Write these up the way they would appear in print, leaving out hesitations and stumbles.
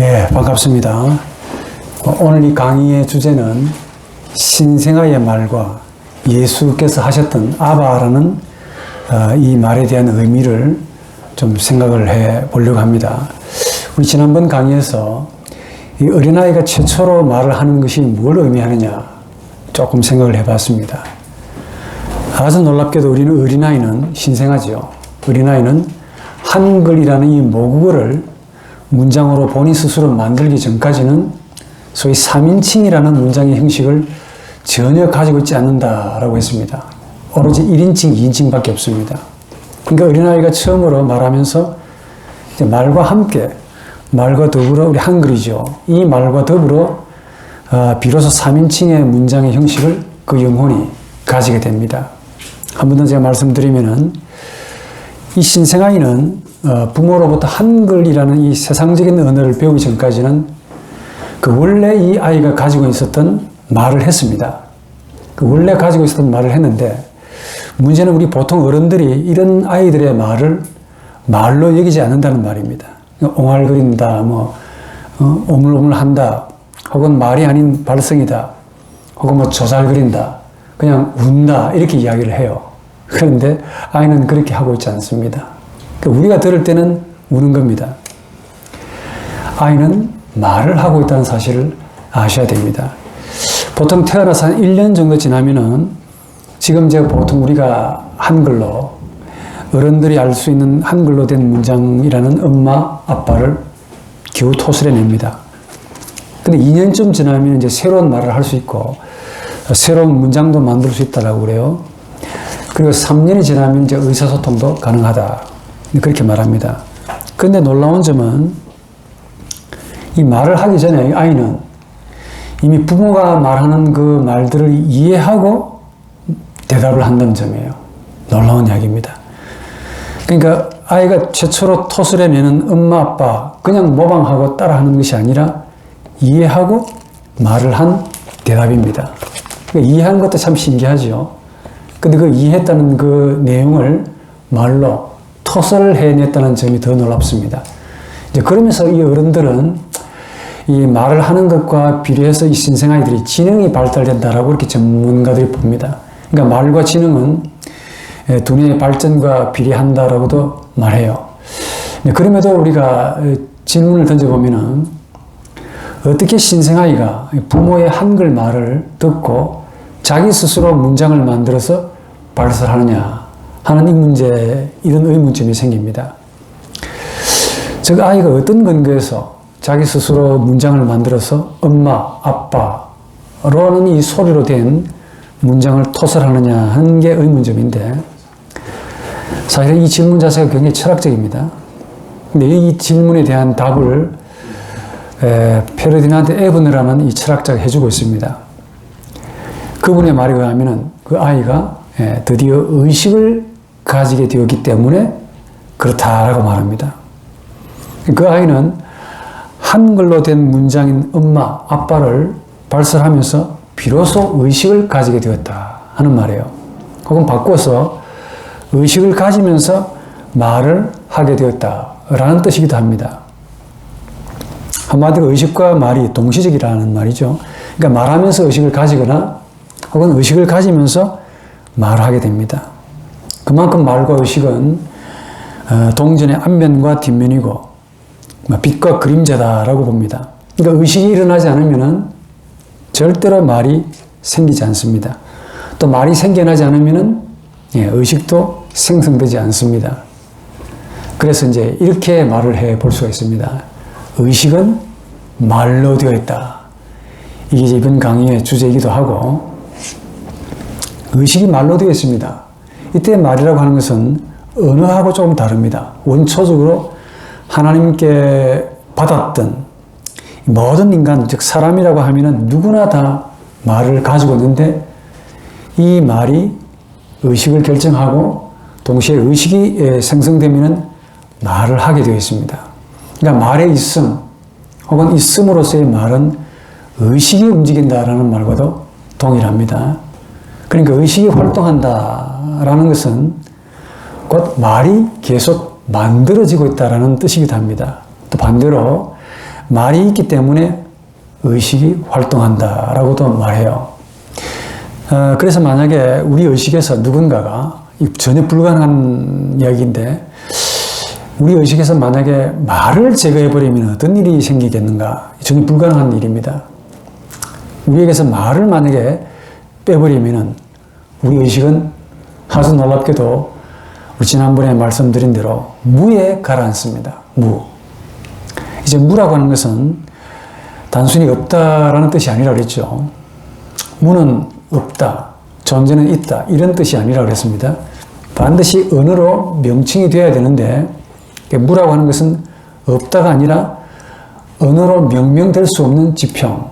예, 반갑습니다. 오늘 이 강의의 주제는 신생아의 말과 예수께서 하셨던 아바라는 이 말에 대한 의미를 좀 생각을 해 보려고 합니다. 우리 지난번 강의에서 이 어린아이가 최초로 말을 하는 것이 뭘 의미하느냐 조금 생각을 해 봤습니다. 아주 놀랍게도 우리는 어린아이는 신생아죠. 어린아이는 한글이라는 이 모국어를 문장으로 본인 스스로 만들기 전까지는 소위 3인칭이라는 문장의 형식을 전혀 가지고 있지 않는다라고 했습니다. 오로지 1인칭, 2인칭밖에 없습니다. 그러니까 어린아이가 처음으로 말하면서 이제 말과 함께, 말과 더불어 우리 한글이죠. 이 말과 더불어 비로소 3인칭의 문장의 형식을 그 영혼이 가지게 됩니다. 한 번 더 제가 말씀드리면은 이 신생아이는 부모로부터 한글이라는 이 세상적인 언어를 배우기 전까지는 그 원래 이 아이가 가지고 있었던 말을 했습니다. 그 원래 가지고 있었던 말을 했는데 문제는 우리 보통 어른들이 이런 아이들의 말을 말로 여기지 않는다는 말입니다. 옹알거린다, 오물오물한다, 혹은 말이 아닌 발성이다, 혹은 조잘거린다, 그냥 운다 이렇게 이야기를 해요. 그런데 아이는 그렇게 하고 있지 않습니다. 우리가 들을 때는 우는 겁니다. 아이는 말을 하고 있다는 사실을 아셔야 됩니다. 보통 태어나서 한 1년 정도 지나면은 지금 제가 보통 우리가 한글로 어른들이 알 수 있는 한글로 된 문장이라는 엄마, 아빠를 겨우 토설해 냅니다. 근데 2년쯤 지나면 이제 새로운 말을 할 수 있고 새로운 문장도 만들 수 있다라고 그래요. 그리고 3년이 지나면 이제 의사소통도 가능하다. 그렇게 말합니다. 그런데 놀라운 점은 이 말을 하기 전에 아이는 이미 부모가 말하는 그 말들을 이해하고 대답을 한다는 점이에요. 놀라운 이야기입니다. 그러니까 아이가 최초로 토설해내는 엄마, 아빠 그냥 모방하고 따라하는 것이 아니라 이해하고 말을 한 대답입니다. 그러니까 이해하는 것도 참 신기하죠. 근데 그 이해했다는 그 내용을 말로 토설을 해냈다는 점이 더 놀랍습니다. 이제 그러면서 이 어른들은 이 말을 하는 것과 비례해서 이 신생아이들이 지능이 발달된다라고 이렇게 전문가들이 봅니다. 그러니까 말과 지능은 두뇌의 발전과 비례한다라고도 말해요. 그럼에도 우리가 질문을 던져보면은 어떻게 신생아이가 부모의 한글 말을 듣고 자기 스스로 문장을 만들어서 발설하느냐 하는 이 문제, 이런 의문점이 생깁니다. 즉, 아이가 어떤 근거에서 자기 스스로 문장을 만들어서 엄마, 아빠라는 이 소리로 된 문장을 토설하느냐 하는 게 의문점인데, 사실 이 질문 자체가 굉장히 철학적입니다. 근데 이 질문에 대한 답을 페르디난드 에브너라는 이 철학자가 해주고 있습니다. 그분의 말에 의하면 그 아이가 드디어 의식을 가지게 되었기 때문에 그렇다라고 말합니다. 그 아이는 한글로 된 문장인 엄마, 아빠를 발설하면서 비로소 의식을 가지게 되었다 하는 말이에요. 혹은 바꿔서 의식을 가지면서 말을 하게 되었다라는 뜻이기도 합니다. 한마디로 의식과 말이 동시적이라는 말이죠. 그러니까 말하면서 의식을 가지거나 혹은 의식을 가지면서 말을 하게 됩니다. 그만큼 말과 의식은 동전의 앞면과 뒷면이고 빛과 그림자다라고 봅니다. 그러니까 의식이 일어나지 않으면 절대로 말이 생기지 않습니다. 또 말이 생겨나지 않으면 의식도 생성되지 않습니다. 그래서 이제 이렇게 말을 해 볼 수가 있습니다. 의식은 말로 되어 있다. 이게 이번 강의의 주제이기도 하고, 의식이 말로 되어 있습니다. 이때 말이라고 하는 것은 언어하고 조금 다릅니다. 원초적으로 하나님께 받았던 모든 인간, 즉 사람이라고 하면은 누구나 다 말을 가지고 있는데 이 말이 의식을 결정하고 동시에 의식이 생성되면은 말을 하게 되어 있습니다. 그러니까 말의 있음 혹은 있음으로서의 말은 의식이 움직인다라는 말과도 동일합니다. 그러니까 의식이 활동한다라는 것은 곧 말이 계속 만들어지고 있다는 뜻이기도 합니다. 또 반대로 말이 있기 때문에 의식이 활동한다라고도 말해요. 그래서 만약에 우리 의식에서 누군가가, 전혀 불가능한 이야기인데, 우리 의식에서 만약에 말을 제거해버리면 어떤 일이 생기겠는가? 전혀 불가능한 일입니다. 우리에게서 말을 만약에 빼버리면 우리 의식은 아주 놀랍게도 우리 지난번에 말씀드린 대로 무에 가라앉습니다. 무. 이제 무라고 하는 것은 단순히 없다라는 뜻이 아니라 그랬죠. 무는 없다, 존재는 있다, 이런 뜻이 아니라 그랬습니다. 반드시 언어로 명칭이 되어야 되는데, 무라고 하는 것은 없다가 아니라 언어로 명명될 수 없는 지평,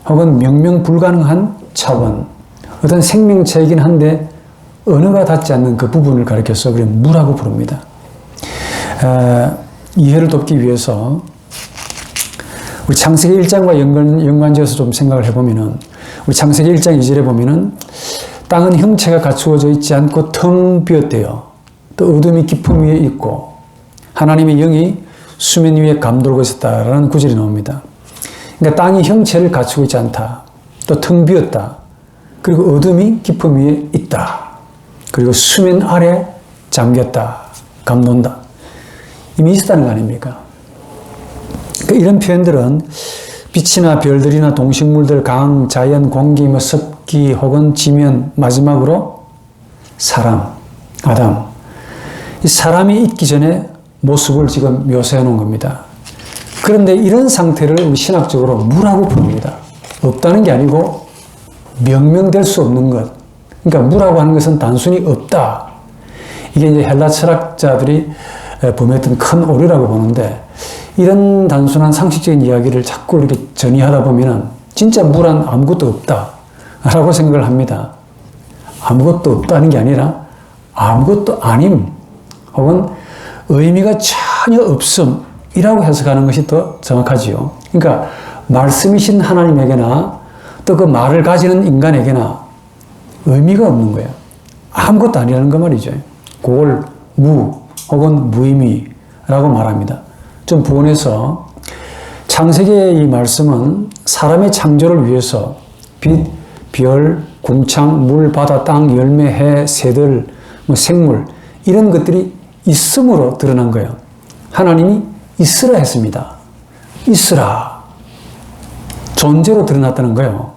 혹은 명명 불가능한 차원, 어떤 생명체이긴 한데 언어가 닿지 않는 그 부분을 가리켜서 그래 무라고 부릅니다. 이해를 돕기 위해서 우리 창세기 1장과 연관지어서 좀 생각을 해보면은, 우리 창세기 1장 2절에 보면은 땅은 형체가 갖추어져 있지 않고 텅 비었대요. 또 어둠이 깊음 위에 있고 하나님의 영이 수면 위에 감돌고 있었다라는 구절이 나옵니다. 그러니까 땅이 형체를 갖추고 있지 않다. 또 텅 비었다. 그리고 어둠이 깊음 위에 있다. 그리고 수면 아래 잠겼다. 감돈다. 이미 있었다는 거 아닙니까? 이런 표현들은 빛이나 별들이나 동식물들, 강, 자연, 공기, 습기 혹은 지면, 마지막으로 사람, 아담. 이 사람이 있기 전에 모습을 지금 묘사해 놓은 겁니다. 그런데 이런 상태를 우리 신학적으로 무라고 부릅니다. 없다는 게 아니고 명명될 수 없는 것. 그러니까 무라고 하는 것은 단순히 없다. 이게 이제 헬라 철학자들이 범했던 큰 오류라고 보는데, 이런 단순한 상식적인 이야기를 자꾸 이렇게 전이하다 보면 진짜 무란 아무것도 없다 라고 생각을 합니다. 아무것도 없다는 게 아니라 아무것도 아님, 혹은 의미가 전혀 없음이라고 해석하는 것이 더 정확하지요. 그러니까 말씀이신 하나님에게나 또 그 말을 가지는 인간에게나 의미가 없는 거예요. 아무것도 아니라는 거 말이죠. 그걸 무 혹은 무의미라고 말합니다. 좀 부언해서 창세기의 이 말씀은 사람의 창조를 위해서 빛, 별, 궁창, 물, 바다, 땅, 열매, 해, 새들, 생물 이런 것들이 있음으로 드러난 거예요. 하나님이 있으라 했습니다. 있으라. 존재로 드러났다는 거예요.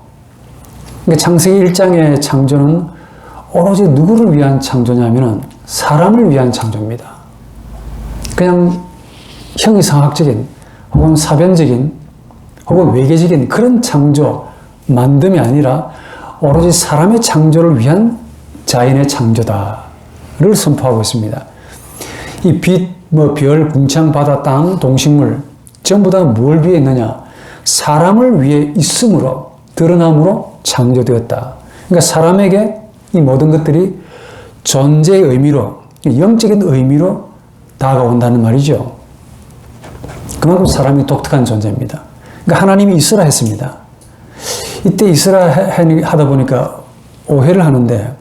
그러니까 창세기 1장의 창조는 오로지 누구를 위한 창조냐면 사람을 위한 창조입니다. 그냥 형이상학적인 혹은 사변적인 혹은 외계적인 그런 창조, 만듦이 아니라 오로지 사람의 창조를 위한 자연의 창조다를 선포하고 있습니다. 이 빛, 별, 궁창, 바다, 땅, 동식물 전부 다 뭘 위해 있느냐? 사람을 위해 있음으로, 드러남으로 창조되었다. 그러니까 사람에게 이 모든 것들이 존재의 의미로, 영적인 의미로 다가온다는 말이죠. 그만큼 사람이 독특한 존재입니다. 그러니까 하나님이 있으라 했습니다. 이때 있으라 하다 보니까 오해를 하는데,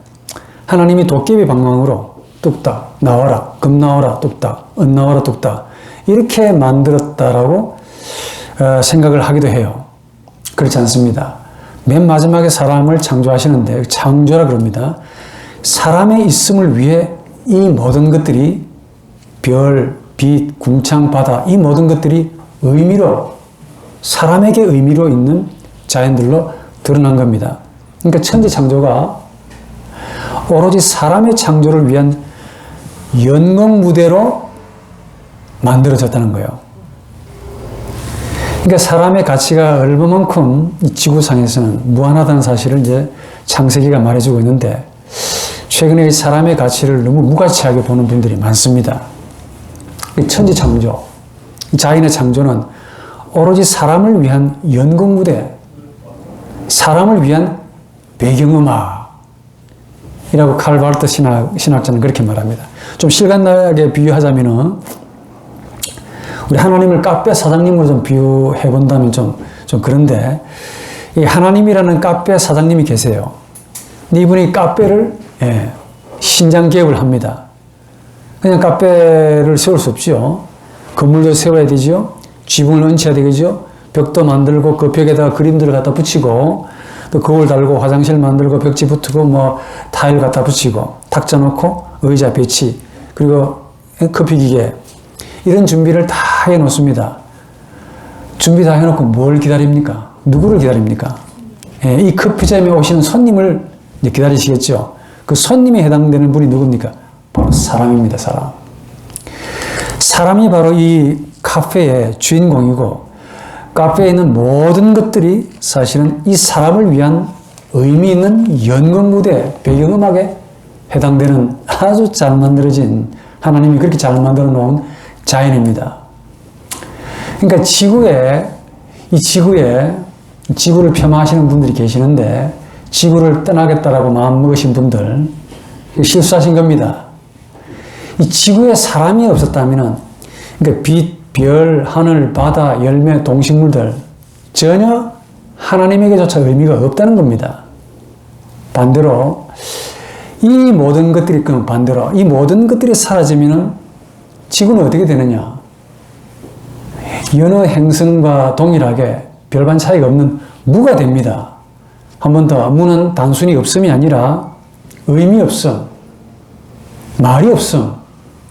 하나님이 도깨비 방망으로 뚝딱 나와라, 금 나와라, 뚝딱, 은 나와라, 뚝딱 이렇게 만들었다라고 생각을 하기도 해요. 그렇지 않습니다. 맨 마지막에 사람을 창조하시는데 창조라 그럽니다. 사람의 있음을 위해 이 모든 것들이 별, 빛, 궁창, 바다 이 모든 것들이 의미로, 사람에게 의미로 있는 자연들로 드러난 겁니다. 그러니까 천지 창조가 오로지 사람의 창조를 위한 연극 무대로 만들어졌다는 거예요. 그러니까 사람의 가치가 얼마만큼 이 지구상에서는 무한하다는 사실을 이제 창세기가 말해주고 있는데, 최근에 이 사람의 가치를 너무 무가치하게 보는 분들이 많습니다. 천지 창조, 자연의 창조는 오로지 사람을 위한 연극 무대, 사람을 위한 배경음악이라고 칼 바르트 신학자는 그렇게 말합니다. 좀 실감나게 비유하자면은, 우리 하나님을 카페 사장님으로 좀 비유해 본다면 좀 그런데, 이 하나님이라는 카페 사장님이 계세요. 근데 이분이 카페를 신장 개업을 합니다. 그냥 카페를 세울 수 없죠. 건물도 세워야 되죠. 지붕을 얹혀야 되겠죠. 벽도 만들고 그 벽에다가 그림들을 갖다 붙이고 또 거울 달고 화장실 만들고 벽지 붙이고 뭐 타일 갖다 붙이고 탁자 놓고 의자 배치 그리고 커피기계 이런 준비를 다 해놓습니다. 준비 다 해놓고 뭘 기다립니까? 누구를 기다립니까? 예, 이 커피점에 오시는 손님을 기다리시겠죠. 그 손님에 해당되는 분이 누굽니까? 바로 사람입니다. 사람. 사람이 바로 이 카페의 주인공이고 카페에 있는 모든 것들이 사실은 이 사람을 위한 의미 있는 연극 무대, 배경음악에 해당되는 아주 잘 만들어진 하나님이 그렇게 잘 만들어 놓은 자연입니다. 그러니까 지구를 폄하하시는 분들이 계시는데 지구를 떠나겠다라고 마음먹으신 분들 실수하신 겁니다. 이 지구에 사람이 없었다면은 그러니까 빛, 별, 하늘, 바다, 열매, 동식물들 전혀 하나님에게조차 의미가 없다는 겁니다. 반대로 이 모든 것들이 사라지면은 지구는 어떻게 되느냐? 여느 행성과 동일하게 별반 차이가 없는 무가 됩니다. 한 번 더, 무는 단순히 없음이 아니라 의미 없음, 말이 없음,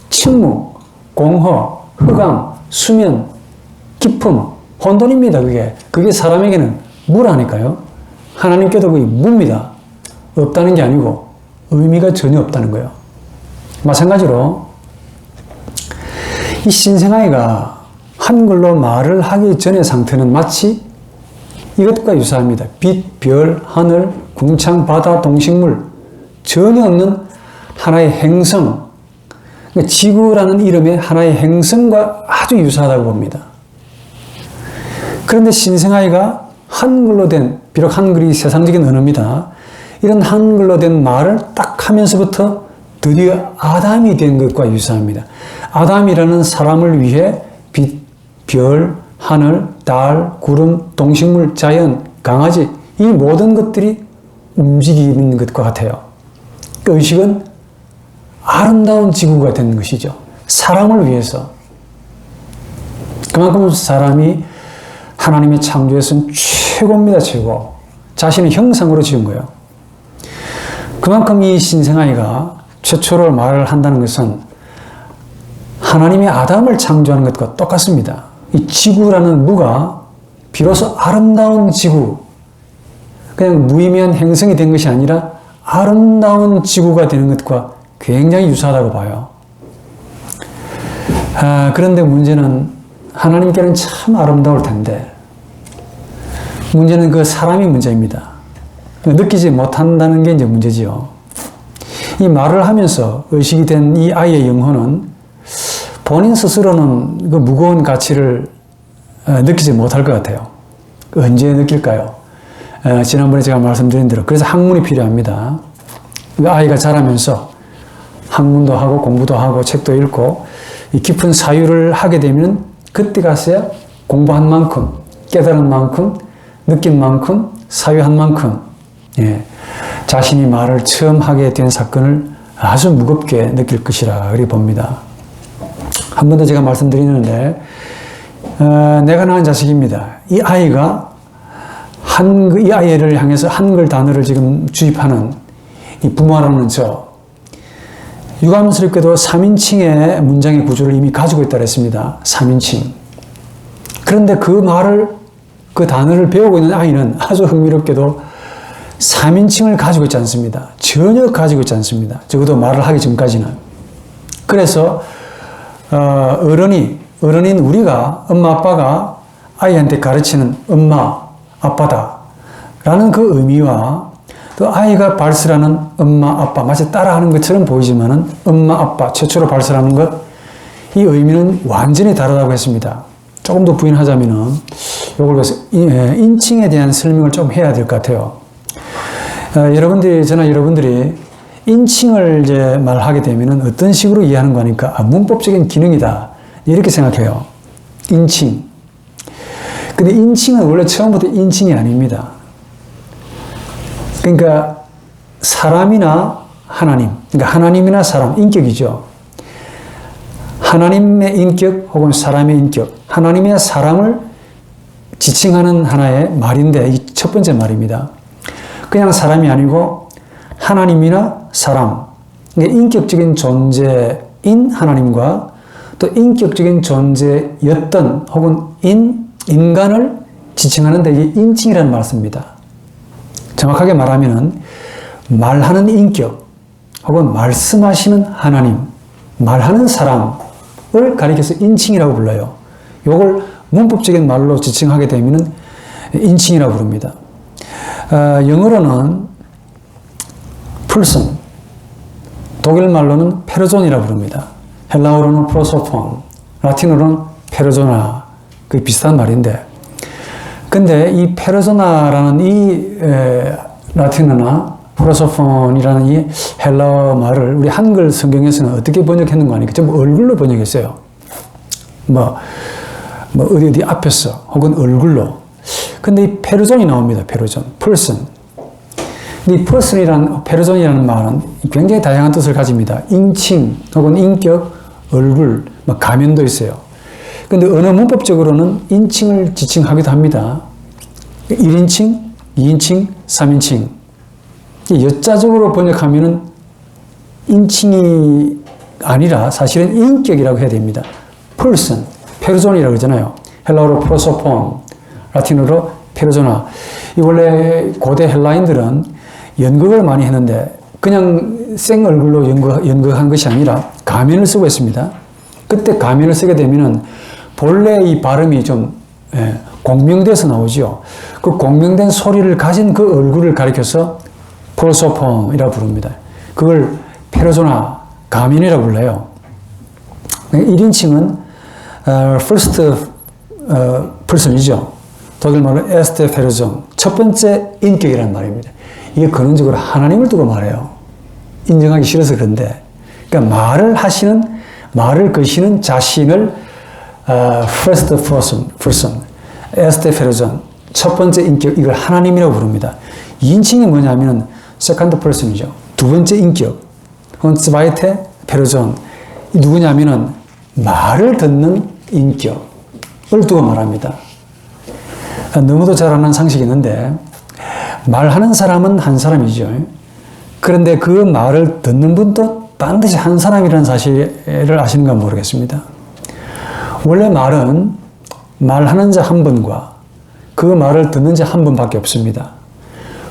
침묵, 공허, 흑암, 수면, 깊음, 혼돈입니다. 그게 사람에게는 무라니까요. 하나님께도 그게 무입니다. 없다는 게 아니고 의미가 전혀 없다는 거예요. 마찬가지로 이 신생아이가 한글로 말을 하기 전의 상태는 마치 이것과 유사합니다. 빛, 별, 하늘, 궁창, 바다, 동식물 전혀 없는 하나의 행성, 그러니까 지구라는 이름의 하나의 행성과 아주 유사하다고 봅니다. 그런데 신생아이가 한글로 된, 비록 한글이 세상적인 언어입니다. 이런 한글로 된 말을 딱 하면서부터 드디어 아담이 된 것과 유사합니다. 아담이라는 사람을 위해 빛, 별, 하늘, 달, 구름, 동식물, 자연, 강아지 이 모든 것들이 움직이는 것과 같아요. 그 의식은 아름다운 지구가 된 것이죠. 사람을 위해서. 그만큼 사람이 하나님의 창조에서는 최고입니다. 최고. 자신의 형상으로 지은 거예요. 그만큼 이 신생아이가 최초로 말을 한다는 것은 하나님이 아담을 창조하는 것과 똑같습니다. 이 지구라는 무가 비로소 아름다운 지구, 그냥 무의미한 행성이 된 것이 아니라 아름다운 지구가 되는 것과 굉장히 유사하다고 봐요. 그런데 문제는 하나님께는 참 아름다울 텐데 문제는 그 사람이 문제입니다. 느끼지 못한다는 게 이제 문제지요. 이 말을 하면서 의식이 된 이 아이의 영혼은 본인 스스로는 그 무거운 가치를 느끼지 못할 것 같아요. 언제 느낄까요? 지난번에 제가 말씀드린 대로 그래서 학문이 필요합니다. 그 아이가 자라면서 학문도 하고 공부도 하고 책도 읽고 이 깊은 사유를 하게 되면 그때 가서야 공부한 만큼 깨달은 만큼 느낀 만큼 사유한 만큼 자신이 말을 처음 하게 된 사건을 아주 무겁게 느낄 것이라 그리 봅니다. 한 번 더 제가 말씀드리는데 내가 낳은 자식입니다. 이 아이가 이 아이를 향해서 한글 단어를 지금 주입하는 이 부모라는 유감스럽게도 3인칭의 문장의 구조를 이미 가지고 있다고 했습니다. 3인칭. 그런데 그 단어를 배우고 있는 아이는 아주 흥미롭게도 3인칭을 가지고 있지 않습니다. 전혀 가지고 있지 않습니다. 적어도 말을 하기 전까지는. 그래서 어른인 우리가 엄마 아빠가 아이한테 가르치는 엄마 아빠다 라는 그 의미와 또 아이가 발설하는 엄마 아빠 마치 따라하는 것처럼 보이지만은 엄마 아빠 최초로 발설하는 것 이 의미는 완전히 다르다고 했습니다. 조금 더 부인하자면은 요걸 위해서 인칭에 대한 설명을 좀 해야 될 것 같아요. 저나 여러분들이 인칭을 이제 말하게 되면은 어떤 식으로 이해하는 거니까 문법적인 기능이다 이렇게 생각해요. 인칭. 근데 인칭은 원래 처음부터 인칭이 아닙니다. 그러니까 사람이나 하나님, 그러니까 하나님이나 사람, 인격이죠. 하나님의 인격 혹은 사람의 인격, 하나님의 사람을 지칭하는 하나의 말인데 이 첫 번째 말입니다. 그냥 사람이 아니고 하나님이나 사람, 인격적인 존재인 하나님과 또 인격적인 존재였던 혹은 인간을 지칭하는 데 이게 인칭이라는 말을 씁니다. 정확하게 말하면 말하는 인격 혹은 말씀하시는 하나님, 말하는 사람을 가리켜서 인칭이라고 불러요. 이걸 문법적인 말로 지칭하게 되면 인칭이라고 부릅니다. 영어로는 person, 독일 말로는 페르존이라고 부릅니다. 헬라어로는 프로소폰, 라틴어로는 페르조나, 그 비슷한 말인데, 근데 이 페르조나라는 이 라틴어나 프로소폰이라는 이 헬라어 말을 우리 한글 성경에서는 어떻게 번역했는가 하니까 전부 얼굴로 번역했어요. 어디 앞에서 혹은 얼굴로. 근데 이 페르존이 나옵니다. 페르존, person. 이 person이라는, 페르존이라는 말은 굉장히 다양한 뜻을 가집니다. 인칭 혹은 인격, 얼굴, 가면도 있어요. 근데 언어 문법적으로는 인칭을 지칭하기도 합니다. 1인칭, 2인칭, 3인칭. 여자적으로 번역하면은 인칭이 아니라 사실은 인격이라고 해야 됩니다. person, 페르존이라고 그러잖아요. 헬라어로 프로소폰, 라틴어로 페르조나. 이 원래 고대 헬라인들은 연극을 많이 했는데 그냥 생 얼굴로 연극한 것이 아니라 가면을 쓰고 있습니다. 그때 가면을 쓰게 되면은 본래 이 발음이 좀 공명돼서 나오죠. 그 공명된 소리를 가진 그 얼굴을 가리켜서 프로소폰이라고 부릅니다. 그걸 페르조나, 가면이라고 불러요. 1인칭은 first person이죠. 독일 말로 에스테 페르존, 첫 번째 인격이라는 말입니다. 이게 근원적으로 하나님을 두고 말해요. 인정하기 싫어서 그런데. 그러니까 말을 거시는 자신을 first person, 에스테 페르존, 첫 번째 인격, 이걸 하나님이라고 부릅니다. 2인칭이 뭐냐면 second person이죠. 두 번째 인격. 혹은 zweite 페르존. 누구냐면은 말을 듣는 인격을 두고 말합니다. 너무도 잘 아는 상식이 있는데 말하는 사람은 한 사람이죠. 그런데 그 말을 듣는 분도 반드시 한 사람이라는 사실을 아시는가 모르겠습니다. 원래 말은 말하는 자 한 분과 그 말을 듣는 자 한 분밖에 없습니다.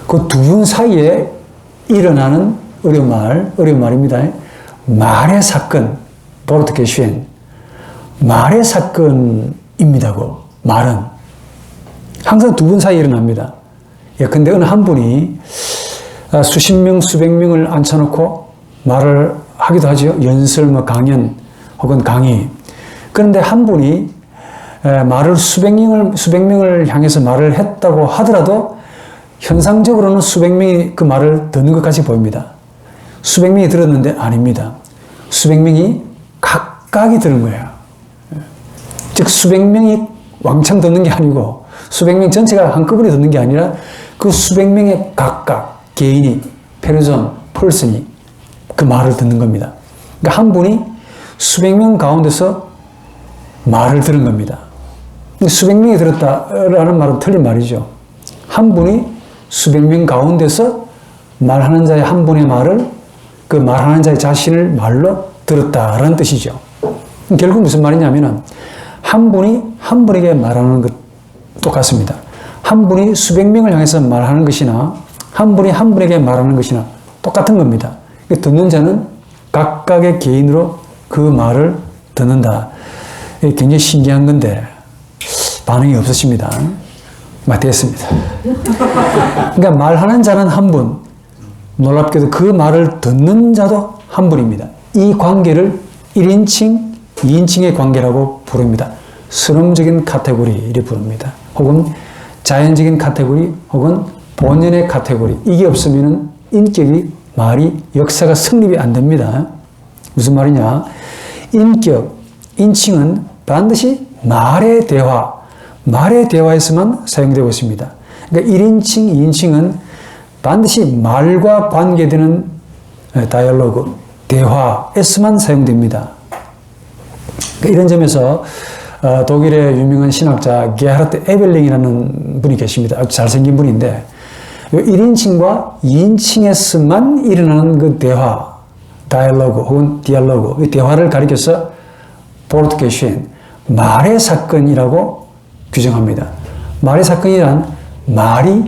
그 두 분 사이에 일어나는 어려운 말입니다. 말의 사건, 보르트게슈엔, 말의 사건입니다고. 말은 항상 두 분 사이에 일어납니다. 근데 어느 한 분이 수십 명, 수백 명을 앉혀놓고 말을 하기도 하죠. 연설, 강연 혹은 강의. 그런데 한 분이 말을 수백 명을 향해서 말을 했다고 하더라도 현상적으로는 수백 명이 그 말을 듣는 것까지 보입니다. 수백 명이 들었는데 아닙니다. 수백 명이 각각이 들은 거예요. 즉 수백 명이 왕창 듣는 게 아니고 수백 명 전체가 한꺼번에 듣는 게 아니라 그 수백 명의 각각 개인이, 페르존, 펄슨이 그 말을 듣는 겁니다. 그러니까 한 분이 수백 명 가운데서 말을 들은 겁니다. 수백 명이 들었다라는 말은 틀린 말이죠. 한 분이 수백 명 가운데서 말하는 자의 한 분의 말을, 그 말하는 자의 자신을 말로 들었다라는 뜻이죠. 결국 무슨 말이냐면은 한 분이 한 분에게 말하는 것 똑같습니다. 한 분이 수백 명을 향해서 말하는 것이나 한 분이 한 분에게 말하는 것이나 똑같은 겁니다. 듣는 자는 각각의 개인으로 그 말을 듣는다. 굉장히 신기한 건데 반응이 없으십니다. 됐습니다. 그러니까 말하는 자는 한 분, 놀랍게도 그 말을 듣는 자도 한 분입니다. 이 관계를 1인칭, 2인칭의 관계라고 부릅니다. 선언적인 카테고리를 부릅니다. 혹은 자연적인 카테고리, 혹은 본연의 카테고리. 이게 없으면 인격이, 말이, 역사가 성립이 안 됩니다. 무슨 말이냐? 인격, 인칭은 반드시 말의 대화에서만 사용되고 있습니다. 그러니까 1인칭, 2인칭은 반드시 말과 관계되는 다이얼로그, 대화에서만 사용됩니다. 이런 점에서 독일의 유명한 신학자 게하르트 에벨링이라는 분이 계십니다. 아주 잘생긴 분인데 1인칭과 2인칭에서만 일어나는 그 대화, 다이얼로그 혹은 디알로그, 이 대화를 가리켜서 보르트게슈엔, 말의 사건이라고 규정합니다. 말의 사건이란 말이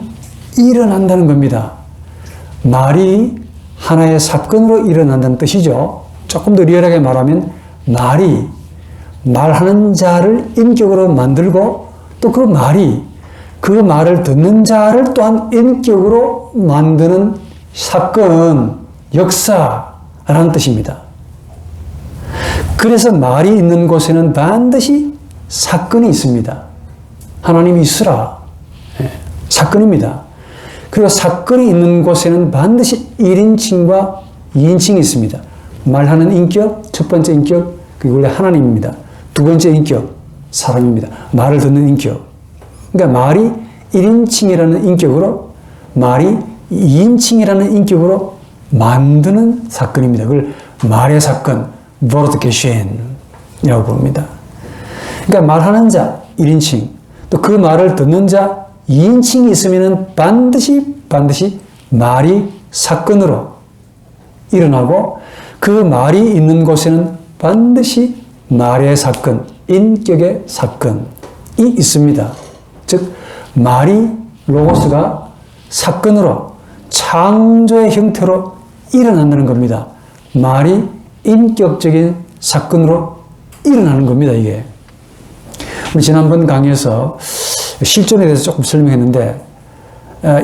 일어난다는 겁니다. 말이 하나의 사건으로 일어난다는 뜻이죠. 조금 더 리얼하게 말하면 말이 말하는 자를 인격으로 만들고 또 그 말이 그 말을 듣는 자를 또한 인격으로 만드는 사건, 역사라는 뜻입니다. 그래서 말이 있는 곳에는 반드시 사건이 있습니다. 하나님이 있으라. 사건입니다. 그리고 사건이 있는 곳에는 반드시 1인칭과 2인칭이 있습니다. 말하는 인격, 첫 번째 인격, 그게 원래 하나님입니다. 두 번째 인격, 사람입니다. 말을 듣는 인격. 그러니까 말이 1인칭이라는 인격으로, 말이 2인칭이라는 인격으로 만드는 사건입니다. 그걸 말의 사건, 보르트게슈엔이라고 부릅니다. 그러니까 말하는 자, 1인칭, 또 그 말을 듣는 자, 2인칭이 있으면 반드시 말이 사건으로 일어나고 그 말이 있는 곳에는 반드시 말의 사건, 인격의 사건이 있습니다. 즉 말이 로고스가 사건으로 창조의 형태로 일어난다는 겁니다. 말이 인격적인 사건으로 일어나는 겁니다. 이게 우리 지난번 강의에서 실존에 대해서 조금 설명했는데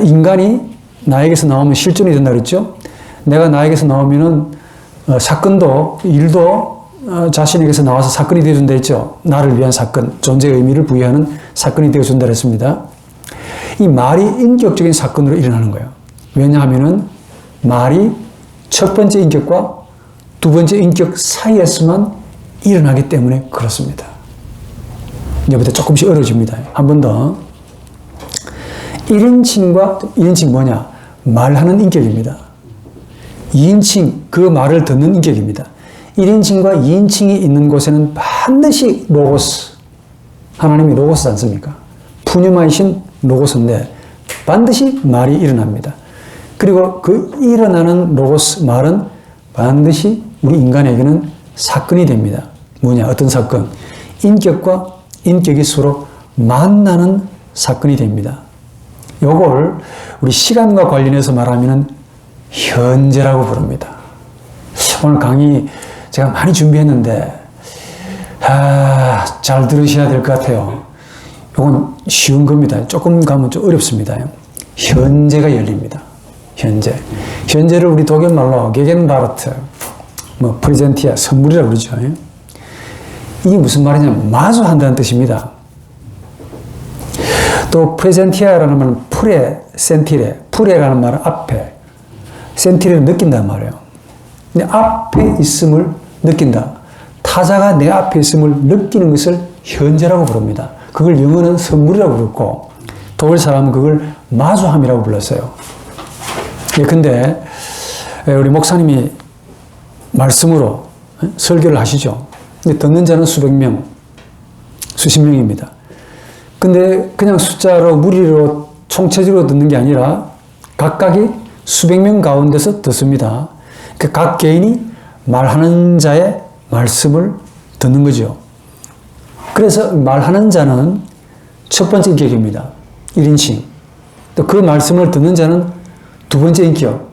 인간이 나에게서 나오면 실존이 된다 그랬죠. 내가 나에게서 나오면은 사건도 일도 자신에게서 나와서 사건이 되어준다 했죠. 나를 위한 사건, 존재의 의미를 부여하는 사건이 되어준다 했습니다. 이 말이 인격적인 사건으로 일어나는 거예요. 왜냐하면은 말이 첫 번째 인격과 두 번째 인격 사이에서만 일어나기 때문에 그렇습니다. 이제부터 조금씩 어려워집니다. 한 번 더. 1인칭과 2인칭 뭐냐? 말하는 인격입니다. 2인칭, 그 말을 듣는 인격입니다. 1인칭과 2인칭이 있는 곳에는 반드시 로고스, 하나님이 로고스 않습니까? 푸뉴마이신 로고스인데 반드시 말이 일어납니다. 그리고 그 일어나는 로고스, 말은 반드시 우리 인간에게는 사건이 됩니다. 뭐냐? 어떤 사건? 인격과 인격이 서로 만나는 사건이 됩니다. 요걸 우리 시간과 관련해서 말하면 현재라고 부릅니다. 오늘 강의 제가 많이 준비했는데 잘 들으셔야 될 것 같아요. 이건 쉬운 겁니다. 조금 가면 좀 어렵습니다. 현재가 열립니다. 현재를 우리 독일 말로 게겐바르트, 프레젠티아, 선물이라고 그러죠. 이게 무슨 말이냐면 마주한다는 뜻입니다. 또 프레젠티아라는 말은 프레센티레, 프레라는 말은 앞에, 센티레를 느낀다는 말이에요. 내 앞에 있음을 느낀다. 타자가 내 앞에 있음을 느끼는 것을 현재라고 부릅니다. 그걸 영어는 선물이라고 부르고 독일 사람은 그걸 마주함이라고 불렀어요. 근데 우리 목사님이 말씀으로 설교를 하시죠. 듣는 자는 수백 명, 수십 명입니다. 근데 그냥 숫자로 무리로 총체적으로 듣는 게 아니라 각각이 수백 명 가운데서 듣습니다. 각 개인이 말하는 자의 말씀을 듣는 거죠. 그래서 말하는 자는 첫 번째 인격입니다. 1인칭. 또 그 말씀을 듣는 자는 두 번째 인격,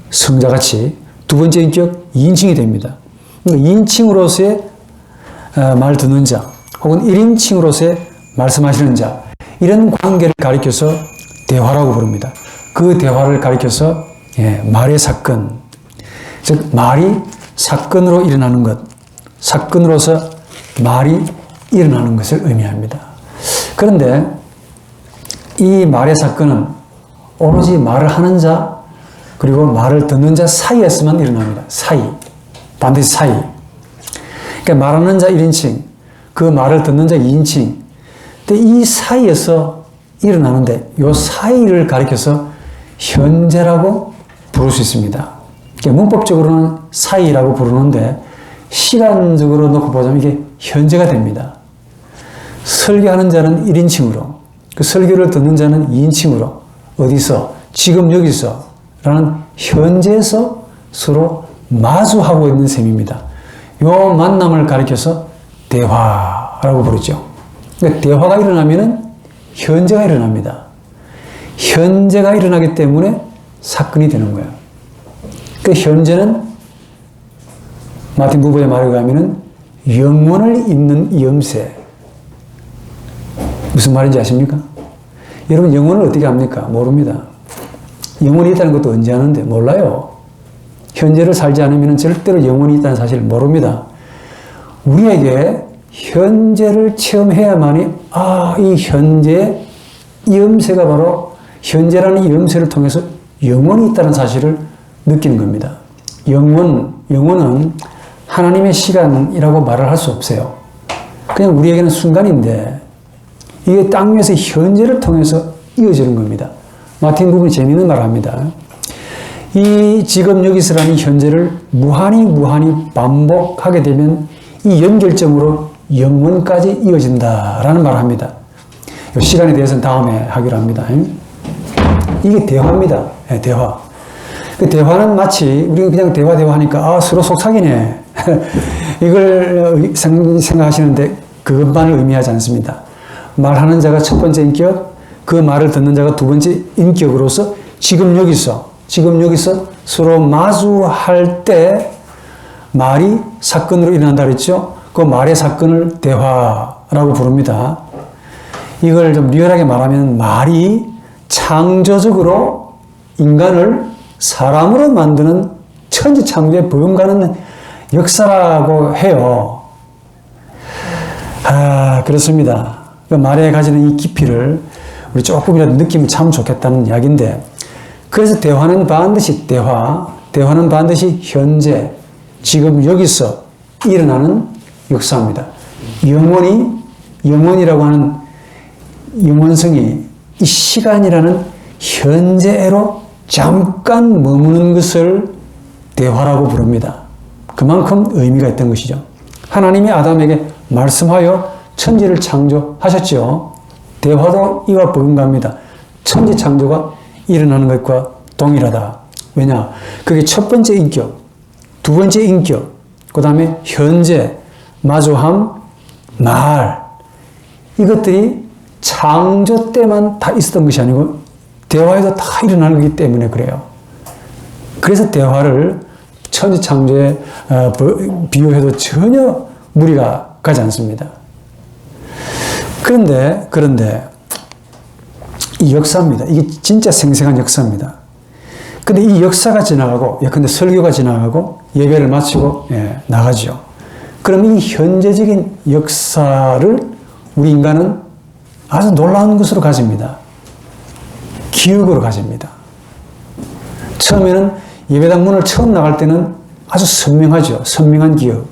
성자같이 두 번째 인격 2인칭이 됩니다. 2인칭으로서의 말 듣는 자 혹은 1인칭으로서의 말씀하시는 자, 이런 관계를 가리켜서 대화라고 부릅니다. 그 대화를 가리켜서 말의 사건, 즉 말이 사건으로 일어나는 것, 사건으로서 말이 일어나는 것을 의미합니다. 그런데 이 말의 사건은 오로지 말을 하는 자 그리고 말을 듣는 자 사이에서만 일어납니다. 반드시 사이. 그러니까 말하는 자 1인칭, 그 말을 듣는 자 2인칭. 근데 이 사이에서 일어나는데 이 사이를 가리켜서 현재라고 부를 수 있습니다. 그러니까 문법적으로는 사이라고 부르는데 시간적으로 놓고 보자면 이게 현재가 됩니다. 설교하는 자는 1인칭으로, 그 설교를 듣는 자는 2인칭으로, 어디서? 지금 여기서 라는 현재에서 서로 마주하고 있는 셈입니다. 요 만남을 가리켜서 대화라고 부르죠. 그러니까 대화가 일어나면은 현재가 일어납니다. 현재가 일어나기 때문에 사건이 되는 거예요. 그 현재는 마틴 부버의 말에 의하면은 영혼을 잇는 염세. 무슨 말인지 아십니까? 여러분 영혼을 어떻게 압니까? 모릅니다. 영혼이 있다는 것도 언제 아는데? 몰라요. 현재를 살지 않으면 절대로 영혼이 있다는 사실을 모릅니다. 우리에게 현재를 체험해야만이 이 현재의 염세가 바로 현재라는 이 염세를 통해서 영혼이 있다는 사실을 느끼는 겁니다. 영혼은 하나님의 시간이라고 말을 할 수 없어요. 그냥 우리에게는 순간인데 이게 땅 위에서 현재를 통해서 이어지는 겁니다. 마틴 부분이 재미있는 말을 합니다. 이 지금 여기서라는 현재를 무한히 반복하게 되면 이 연결점으로 영혼까지 이어진다라는 말을 합니다. 이 시간에 대해서는 다음에 하기로 합니다. 이게 대화입니다. 네, 대화. 그 대화는 마치 우리가 그냥 대화하니까 서로 속삭이네. 이걸 생각하시는데 그것만을 의미하지 않습니다. 말하는 자가 첫 번째 인격, 그 말을 듣는 자가 두 번째 인격으로서 지금 여기서 서로 마주할 때 말이 사건으로 일어난다 그랬죠? 그 말의 사건을 대화라고 부릅니다. 이걸 좀 리얼하게 말하면 말이 창조적으로 인간을 사람으로 만드는 천지창조의 버금가는 역사라고 해요. 그렇습니다. 그 말에 가지는 이 깊이를 우리 조금이라도 느끼면 참 좋겠다는 이야기인데, 그래서 대화는 반드시 대화는 반드시 현재, 지금 여기서 일어나는 역사입니다. 영혼이라고 하는 영혼성이 이 시간이라는 현재로 잠깐 머무는 것을 대화라고 부릅니다. 그만큼 의미가 있던 것이죠. 하나님이 아담에게 말씀하여 천지를 창조하셨죠. 대화도 이와 버금갑니다. 천지 창조가 일어나는 것과 동일하다. 왜냐? 그게 첫 번째 인격, 두 번째 인격, 그 다음에 현재, 마주함, 말. 이것들이 창조 때만 다 있었던 것이 아니고 대화에도 다 일어나는 거기 때문에 그래요. 그래서 대화를 천지 창조에 비유해도 전혀 무리가 가지 않습니다. 그런데 이 역사입니다. 이게 진짜 생생한 역사입니다. 근데 이 역사가 지나가고, 근데 설교가 지나가고 예배를 마치고 나가죠. 그럼 이 현재적인 역사를 우리 인간은 아주 놀라운 것으로 가집니다. 기억으로 가집니다. 처음에는 예배당 문을 처음 나갈 때는 아주 선명하죠. 선명한 기억.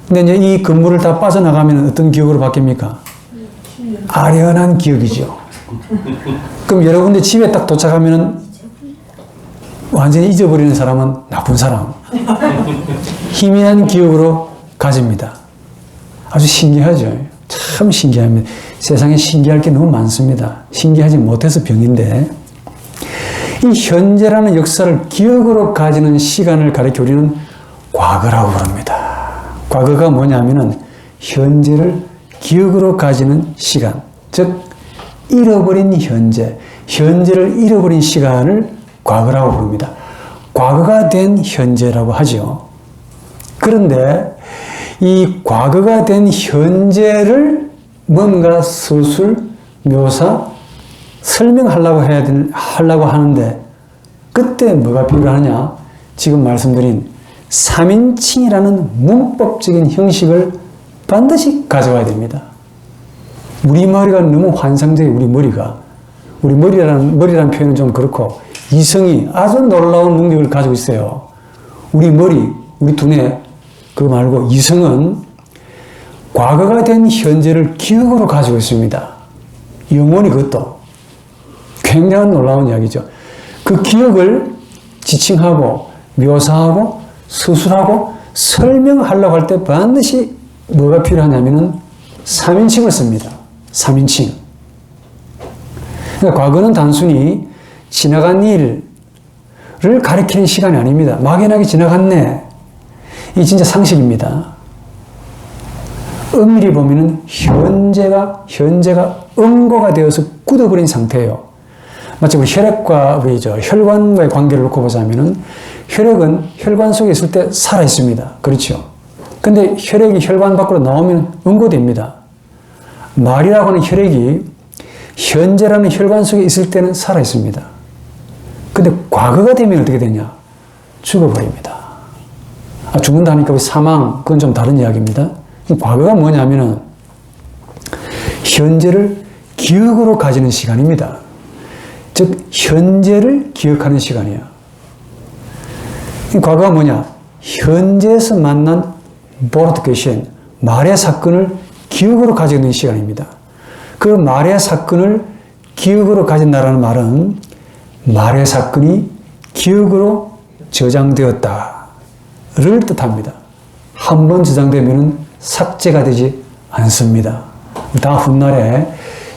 근데 이제 이 건물을 다 빠져나가면 어떤 기억으로 바뀝니까? 아련한 기억이죠. 그럼 여러분들 집에 딱 도착하면 완전히 잊어버리는 사람은 나쁜 사람. 희미한 기억으로 가집니다. 아주 신기하죠. 참 신기합니다. 세상에 신기할 게 너무 많습니다. 신기하지 못해서 병인데, 이 현재라는 역사를 기억으로 가지는 시간을 가리켜 우리는 과거라고 부릅니다. 과거가 뭐냐면은 현재를 기억으로 가지는 시간, 즉 잃어버린 현재를 잃어버린 시간을 과거라고 부릅니다. 과거가 된 현재라고 하죠. 그런데 이 과거가 된 현재를 뭔가 서술, 묘사, 설명하려고 하는데 그때 뭐가 필요하느냐? 지금 말씀드린 3인칭이라는 문법적인 형식을 반드시 가져와야 됩니다. 우리 머리가 너무 환상적이에요. 우리 머리라는 표현은 좀 그렇고, 이성이 아주 놀라운 능력을 가지고 있어요. 우리 두뇌, 그거 말고 이성은 과거가 된 현재를 기억으로 가지고 있습니다. 영혼이 그것도 굉장한 놀라운 이야기죠. 그 기억을 지칭하고 묘사하고 서술하고 설명하려고 할 때 반드시 뭐가 필요하냐면은 3인칭을 씁니다. 3인칭. 그러니까 과거는 단순히 지나간 일을 가리키는 시간이 아닙니다. 막연하게 지나갔네. 이 진짜 상식입니다. 엄밀히 보면은 현재가 응고가 되어서 굳어버린 상태예요. 마치 우리 혈액과 혈관과의 관계를 놓고 보자면은 혈액은 혈관 속에 있을 때 살아 있습니다. 그렇죠? 근데 혈액이 혈관 밖으로 나오면 응고됩니다. 말이라고 하는 혈액이 현재라는 혈관 속에 있을 때는 살아 있습니다. 근데 과거가 되면 어떻게 되냐? 죽어버립니다. 죽는다니까 사망, 그건 좀 다른 이야기입니다. 과거가 뭐냐면은 현재를 기억으로 가지는 시간입니다. 즉 현재를 기억하는 시간이야. 과거가 뭐냐? 현재에서 만난 보르트게션, 말의 사건을 기억으로 가지고 있는 시간입니다. 그 말의 사건을 기억으로 가진다라는 말은 말의 사건이 기억으로 저장되었다를 뜻합니다. 한 번 저장되면 삭제가 되지 않습니다. 다 훗날에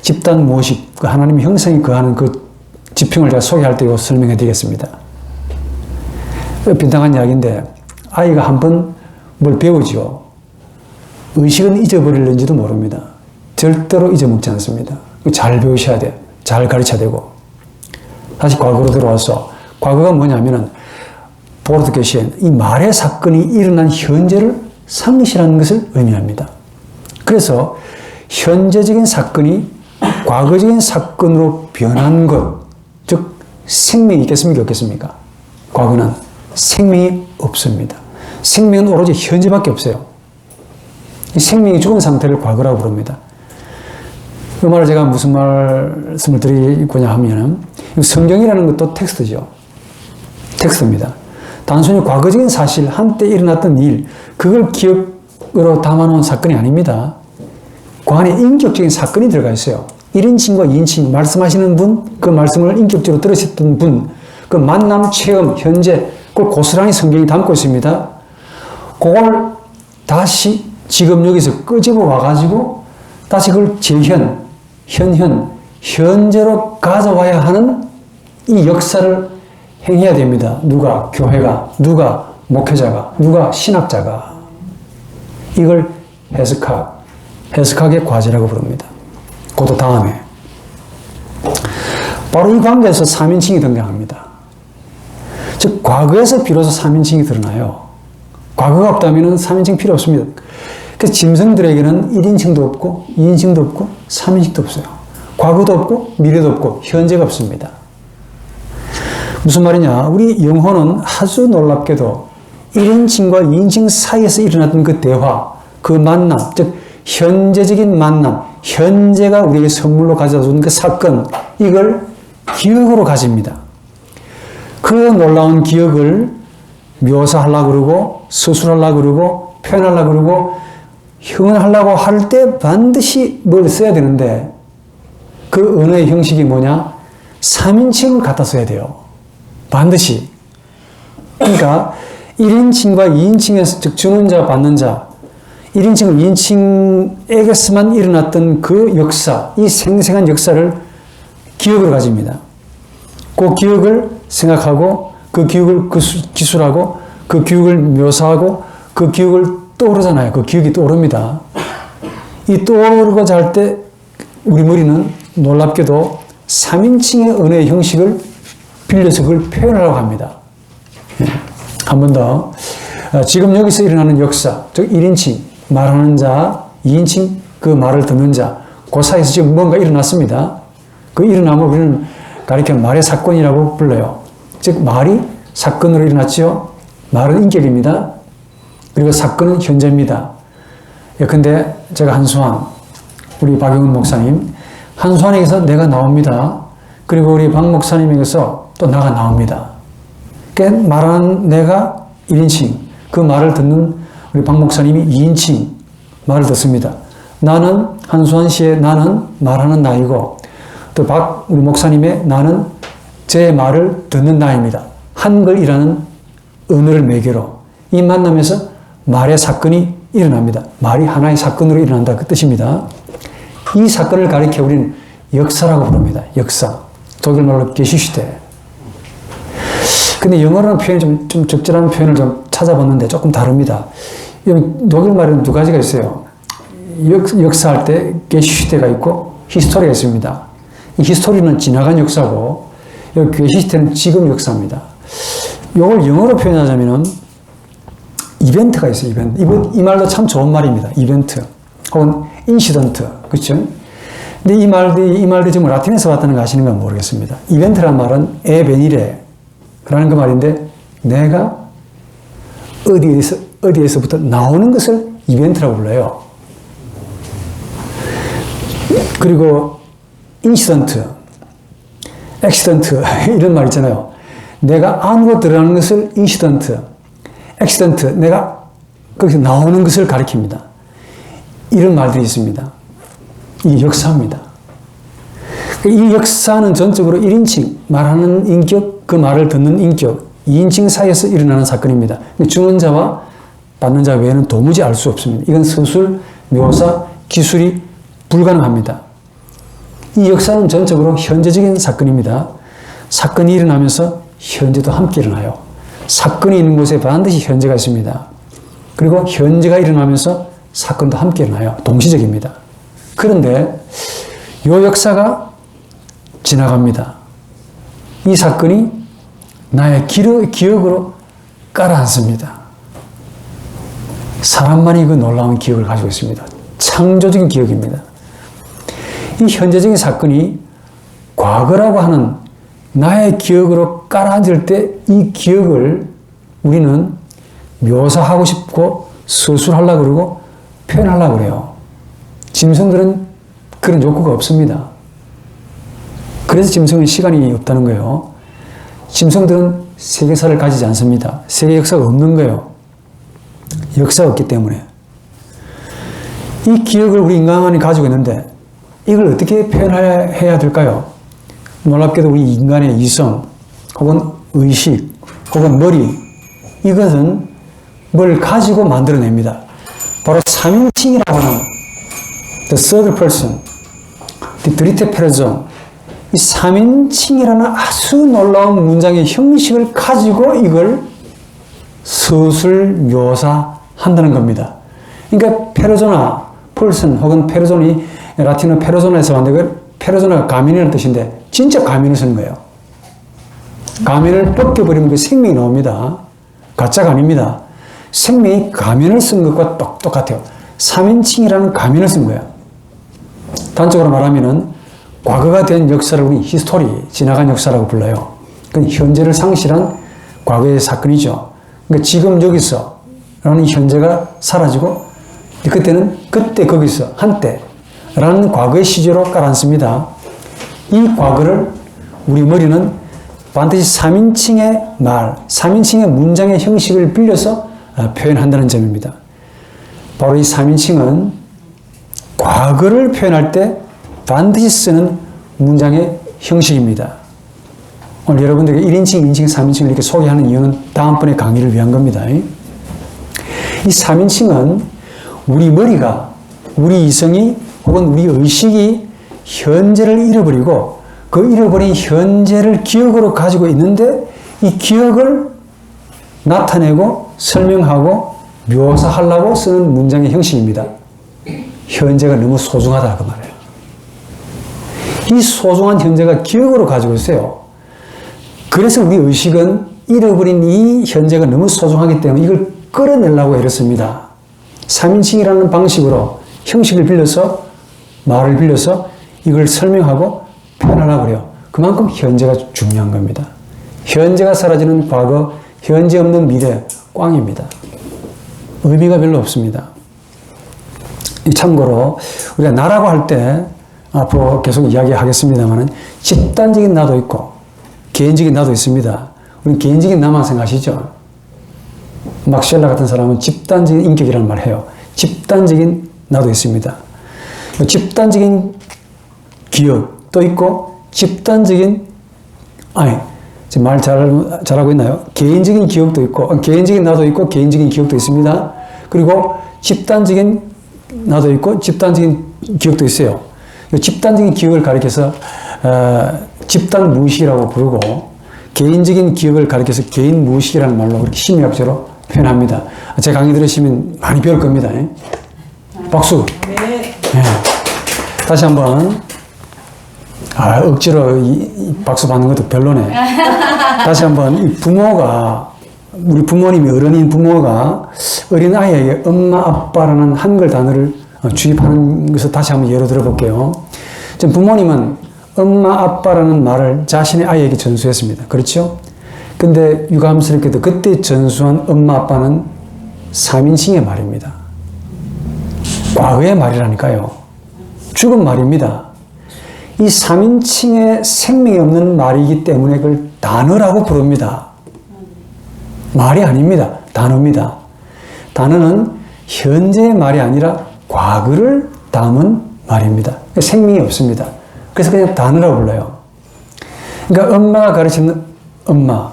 집단 모식, 하나님의 형상이 거하는 그 지평을 제가 소개할 때 설명해 드리겠습니다. 빈당한 이야기인데 아이가 한 번 뭘 배우죠. 의식은 잊어버리는지도 모릅니다. 절대로 잊어먹지 않습니다. 잘 배우셔야 돼요. 잘 가르쳐야 되고. 다시 과거로 들어와서 과거가 뭐냐면은 보르트게션, 이 말의 사건이 일어난 현재를 상실하는 것을 의미합니다. 그래서 현재적인 사건이 과거적인 사건으로 변한 것, 즉 생명이 있겠습니까? 없겠습니까? 과거는 생명이 없습니다. 생명은 오로지 현재밖에 없어요. 이 생명이 죽은 상태를 과거라고 부릅니다. 이 말을 제가 무슨 말씀을 드리고자 하면은 성경이라는 것도 텍스트죠. 텍스트입니다. 단순히 과거적인 사실, 한때 일어났던 일, 그걸 기억으로 담아놓은 사건이 아닙니다. 그 안에 인격적인 사건이 들어가 있어요. 1인칭과 2인칭, 말씀하시는 분, 그 말씀을 인격적으로 들으셨던 분, 그 만남, 체험, 현재, 그걸 고스란히 성경이 담고 있습니다. 그걸 다시 지금 여기서 끄집어 와가지고 다시 그걸 재현, 현재로 가져와야 하는 이 역사를 행해야 됩니다. 누가? 교회가, 누가? 목회자가, 누가? 신학자가. 이걸 해석학의 과제라고 부릅니다. 그것도 다음에. 바로 이 관계에서 3인칭이 등장합니다. 즉, 과거에서 비로소 3인칭이 드러나요. 과거가 없다면 3인칭 필요 없습니다. 그래서 짐승들에게는 1인칭도 없고, 2인칭도 없고, 3인칭도 없어요. 과거도 없고, 미래도 없고, 현재가 없습니다. 무슨 말이냐? 우리 영혼은 아주 놀랍게도 1인칭과 2인칭 사이에서 일어났던 그 대화, 그 만남, 즉 현재적인 만남, 현재가 우리에게 선물로 가져다 준 그 사건, 이걸 기억으로 가집니다. 그 놀라운 기억을 묘사하려고 그러고 서술하려고 그러고 표현하려고 그러고 형언하려고 할 때 반드시 뭘 써야 되는데 그 언어의 형식이 뭐냐? 3인칭을 갖다 써야 돼요. 반드시. 그러니까 1인칭과 2인칭에서 즉 주는 자 받는 자 1인칭 2인칭에게서만 일어났던 그 역사, 이 생생한 역사를 기억으로 가집니다. 그 기억을 생각하고 그 기억을 기술하고 그 기억을 묘사하고 그 기억을 떠오르잖아요. 그 기억이 떠오릅니다. 이 떠오르고자 할 때 우리 머리는 놀랍게도 3인칭의 언어의 형식을 빌려서 그걸 표현하려고 합니다. 한 번 더. 지금 여기서 일어나는 역사, 즉 1인칭, 말하는 자, 2인칭, 그 말을 듣는 자, 그 사이에서 지금 뭔가 일어났습니다. 그 일어남을 우리는 가리켜 말의 사건이라고 불러요. 즉 말이 사건으로 일어났죠. 말은 인격입니다. 그리고 사건은 현재입니다. 예컨대 제가 한수환, 우리 박영훈 목사님, 한수환에게서 내가 나옵니다. 그리고 우리 박 목사님에게서 또 나가 나옵니다. 그러니까 말하는 내가 1인칭, 그 말을 듣는 우리 박 목사님이 2인칭 말을 듣습니다. 나는 한수환 씨의 나는 말하는 나이고 또 박 우리 목사님의 나는 제 말을 듣는 나입니다. 한글이라는 언어를 매개로 이 만남에서 말의 사건이 일어납니다. 말이 하나의 사건으로 일어난다 그 뜻입니다. 이 사건을 가리켜 우리는 역사라고 부릅니다. 역사. 독일말로 게시슈테. 근데 영어로는 표현이 좀 적절한 표현을 좀 찾아봤는데 조금 다릅니다. 독일말에는 두 가지가 있어요. 역사할 때 게시슈테가 있고 히스토리가 있습니다. 이 히스토리는 지나간 역사고 여기 게시슈테는 지금 역사입니다. 이걸 영어로 표현하자면은 이벤트가 있어요. 이벤트. 이 말도 참 좋은 말입니다. 이벤트 혹은 인시던트. 그렇죠? 근데 이 말도 지금 라틴에서 왔다는 거 아시는 건 모르겠습니다. 이벤트란 말은 에베니레 라는 그 말인데 내가 어디에서부터 나오는 것을 이벤트라고 불러요. 그리고 인시던트, 액시던트 이런 말 있잖아요. 내가 안으로 들어가는 것을 인시던트, 액시던트, 내가 거기서 나오는 것을 가리킵니다. 이런 말들이 있습니다. 이 역사입니다. 이 역사는 전적으로 1인칭, 말하는 인격, 그 말을 듣는 인격, 2인칭 사이에서 일어나는 사건입니다. 주는 자와 받는 자 외에는 도무지 알 수 없습니다. 이건 서술, 묘사, 기술이 불가능합니다. 이 역사는 전적으로 현재적인 사건입니다. 사건이 일어나면서 현재도 함께 일어나요. 사건이 있는 곳에 반드시 현재가 있습니다. 그리고 현재가 일어나면서 사건도 함께 일어나요. 동시적입니다. 그런데 이 역사가 지나갑니다. 이 사건이 나의 기억으로 깔아앉습니다. 사람만이 그 놀라운 기억을 가지고 있습니다. 창조적인 기억입니다. 이 현재적인 사건이 과거라고 하는 나의 기억으로 깔아앉을 때 이 기억을 우리는 묘사하고 싶고 서술하려고 그러고 표현하려고 그래요. 짐승들은 그런 욕구가 없습니다. 그래서 짐승은 시간이 없다는 거예요. 짐승들은 세계사를 가지지 않습니다. 세계 역사가 없는 거예요. 역사가 없기 때문에. 이 기억을 우리 인간만이 가지고 있는데 이걸 어떻게 표현해야 될까요? 놀랍게도 우리 인간의 이성 혹은 의식 혹은 머리 이것은 뭘 가지고 만들어냅니다. 바로 3인칭이라고 하는 the third person, the 드리테 페르존 이 3인칭이라는 아주 놀라운 문장의 형식을 가지고 이걸 서술 묘사한다는 겁니다. 그러니까 페르소나, 펄슨 혹은 페르존이 라틴어 페르소나에서 왔는데 그 페르소나가 가면이라는 뜻인데 진짜 가면을 쓰는 거예요. 가면을 벗겨버리면 그 생명이 나옵니다. 가짜가 아닙니다. 생명이 가면을 쓴 것과 똑같아요. 3인칭이라는 가면을 쓴 거예요. 단적으로 말하면은 과거가 된 역사를 우리 히스토리, 지나간 역사라고 불러요. 그건 현재를 상실한 과거의 사건이죠. 그러니까 지금 여기서 라는 현재가 사라지고 그때는 그때 거기서 한때 라는 과거의 시제로 깔아앉습니다. 이 과거를 우리 머리는 반드시 3인칭의 말, 3인칭의 문장의 형식을 빌려서 표현한다는 점입니다. 바로 이 3인칭은 과거를 표현할 때 반드시 쓰는 문장의 형식입니다. 오늘 여러분들에게 1인칭, 2인칭, 3인칭을 이렇게 소개하는 이유는 다음번에 강의를 위한 겁니다. 이 3인칭은 우리 머리가, 우리 이성이 혹은 우리 의식이 현재를 잃어버리고 그 잃어버린 현재를 기억으로 가지고 있는데 이 기억을 나타내고 설명하고 묘사하려고 쓰는 문장의 형식입니다. 현재가 너무 소중하다 그 말이에요. 이 소중한 현재가 기억으로 가지고 있어요. 그래서 우리 의식은 잃어버린 이 현재가 너무 소중하기 때문에 이걸 끌어내려고 애를 씁니다. 3인칭이라는 방식으로 형식을 빌려서 말을 빌려서 이걸 설명하고 표현하려고 그래요. 그만큼 현재가 중요한 겁니다. 현재가 사라지는 과거, 현재 없는 미래, 꽝입니다. 의미가 별로 없습니다. 참고로 우리가 나라고 할 때 앞으로 계속 이야기하겠습니다만 집단적인 나도 있고 개인적인 나도 있습니다. 우리는 개인적인 나만 생각하시죠? 막시엘라 같은 사람은 집단적인 인격이라는 말을 해요. 집단적인 나도 있습니다. 집단적인 기억도 있고 집단적인 말 잘하고 있나요? 개인적인 기억도 있고 개인적인 나도 있고 개인적인 기억도 있습니다. 그리고 집단적인 나도 있고 집단적인 기억도 있어요. 집단적인 기억을 가리켜서 집단 무의식이라고 부르고 개인적인 기억을 가리켜서 개인 무의식이라는 말로 그렇게 심리학적으로 표현합니다. 제 강의 들으시면 많이 배울 겁니다. 박수. 네. 다시 한번. 억지로 이 박수 받는 것도 별로네. 다시 한번 이 부모가 우리 부모님이 어른인 부모가 어린 아이에게 엄마 아빠라는 한글 단어를 주입하는 것을 다시 한번 예로 들어볼게요. 지금 부모님은 엄마 아빠라는 말을 자신의 아이에게 전수했습니다. 그렇죠? 근데 유감스럽게도 그때 전수한 엄마 아빠는 3인칭의 말입니다. 과거의 말이라니까요. 죽은 말입니다. 이 3인칭의 생명이 없는 말이기 때문에 그걸 단어라고 부릅니다. 말이 아닙니다. 단어입니다. 단어는 현재의 말이 아니라 과거를 담은 말입니다. 생명이 없습니다. 그래서 그냥 단어라고 불러요. 그러니까 엄마가 가르치는 엄마,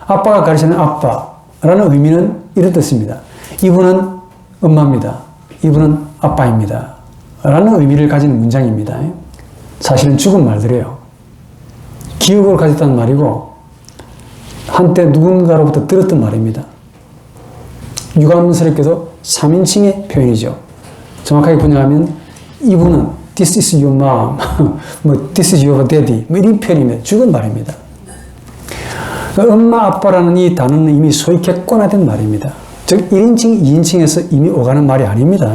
아빠가 가르치는 아빠라는 의미는 이런 뜻입니다. 이분은 엄마입니다. 이분은 아빠입니다. 라는 의미를 가진 문장입니다. 사실은 죽은 말들이에요. 기억을 가졌다는 말이고 한때 누군가로부터 들었던 말입니다. 유감스럽게도 3인칭의 표현이죠. 정확하게 분야하면 이분은 This is your mom, 뭐 This is your daddy, 뭐 이런 표현입니다. 죽은 말입니다. 엄마, 아빠라는 이 단어는 이미 소위 객관화된 말입니다. 즉 1인칭, 2인칭에서 이미 오가는 말이 아닙니다.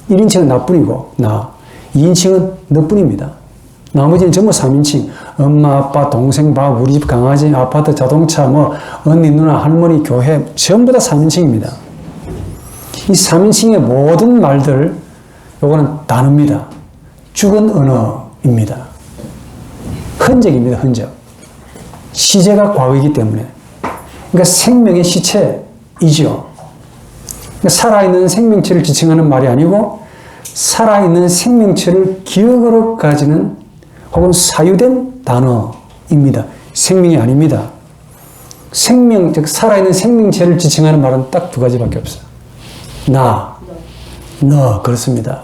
1인칭은 나뿐이고 나, 2인칭은 너뿐입니다. 나머지는 전부 3인칭. 엄마, 아빠, 동생, 밥, 우리 집 강아지, 아파트, 자동차, 뭐 언니, 누나, 할머니, 교회 전부 다 3인칭입니다. 이 3인칭의 모든 말들 요거는 단어입니다. 죽은 언어입니다. 흔적입니다. 흔적. 시제가 과거이기 때문에. 그러니까 생명의 시체이죠. 그러니까 살아있는 생명체를 지칭하는 말이 아니고 살아있는 생명체를 기억으로 가지는 혹은 사유된 단어입니다. 생명이 아닙니다. 생명, 즉 살아있는 생명체를 지칭하는 말은 딱 두 가지밖에 없어요. 나, 너, 그렇습니다.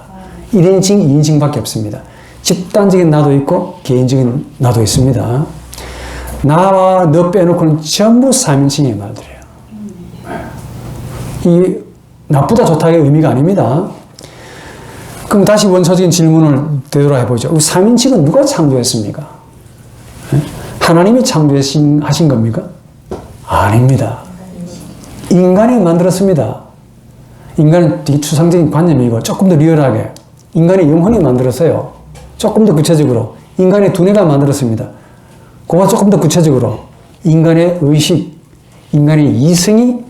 1인칭, 2인칭밖에 없습니다. 집단적인 나도 있고 개인적인 나도 있습니다. 나와 너 빼놓고는 전부 3인칭의 말들이에요. 이 나쁘다 좋다의 의미가 아닙니다. 그럼 다시 원초적인 질문을 되돌아해보죠. 3인칭은 누가 창조했습니까? 하나님이 창조하신 겁니까? 아닙니다. 인간이 만들었습니다. 인간은 되게 추상적인 관념이고 조금 더 리얼하게 인간의 영혼이 만들었어요. 조금 더 구체적으로 인간의 두뇌가 만들었습니다. 그거와 조금 더 구체적으로 인간의 의식, 인간의 이성이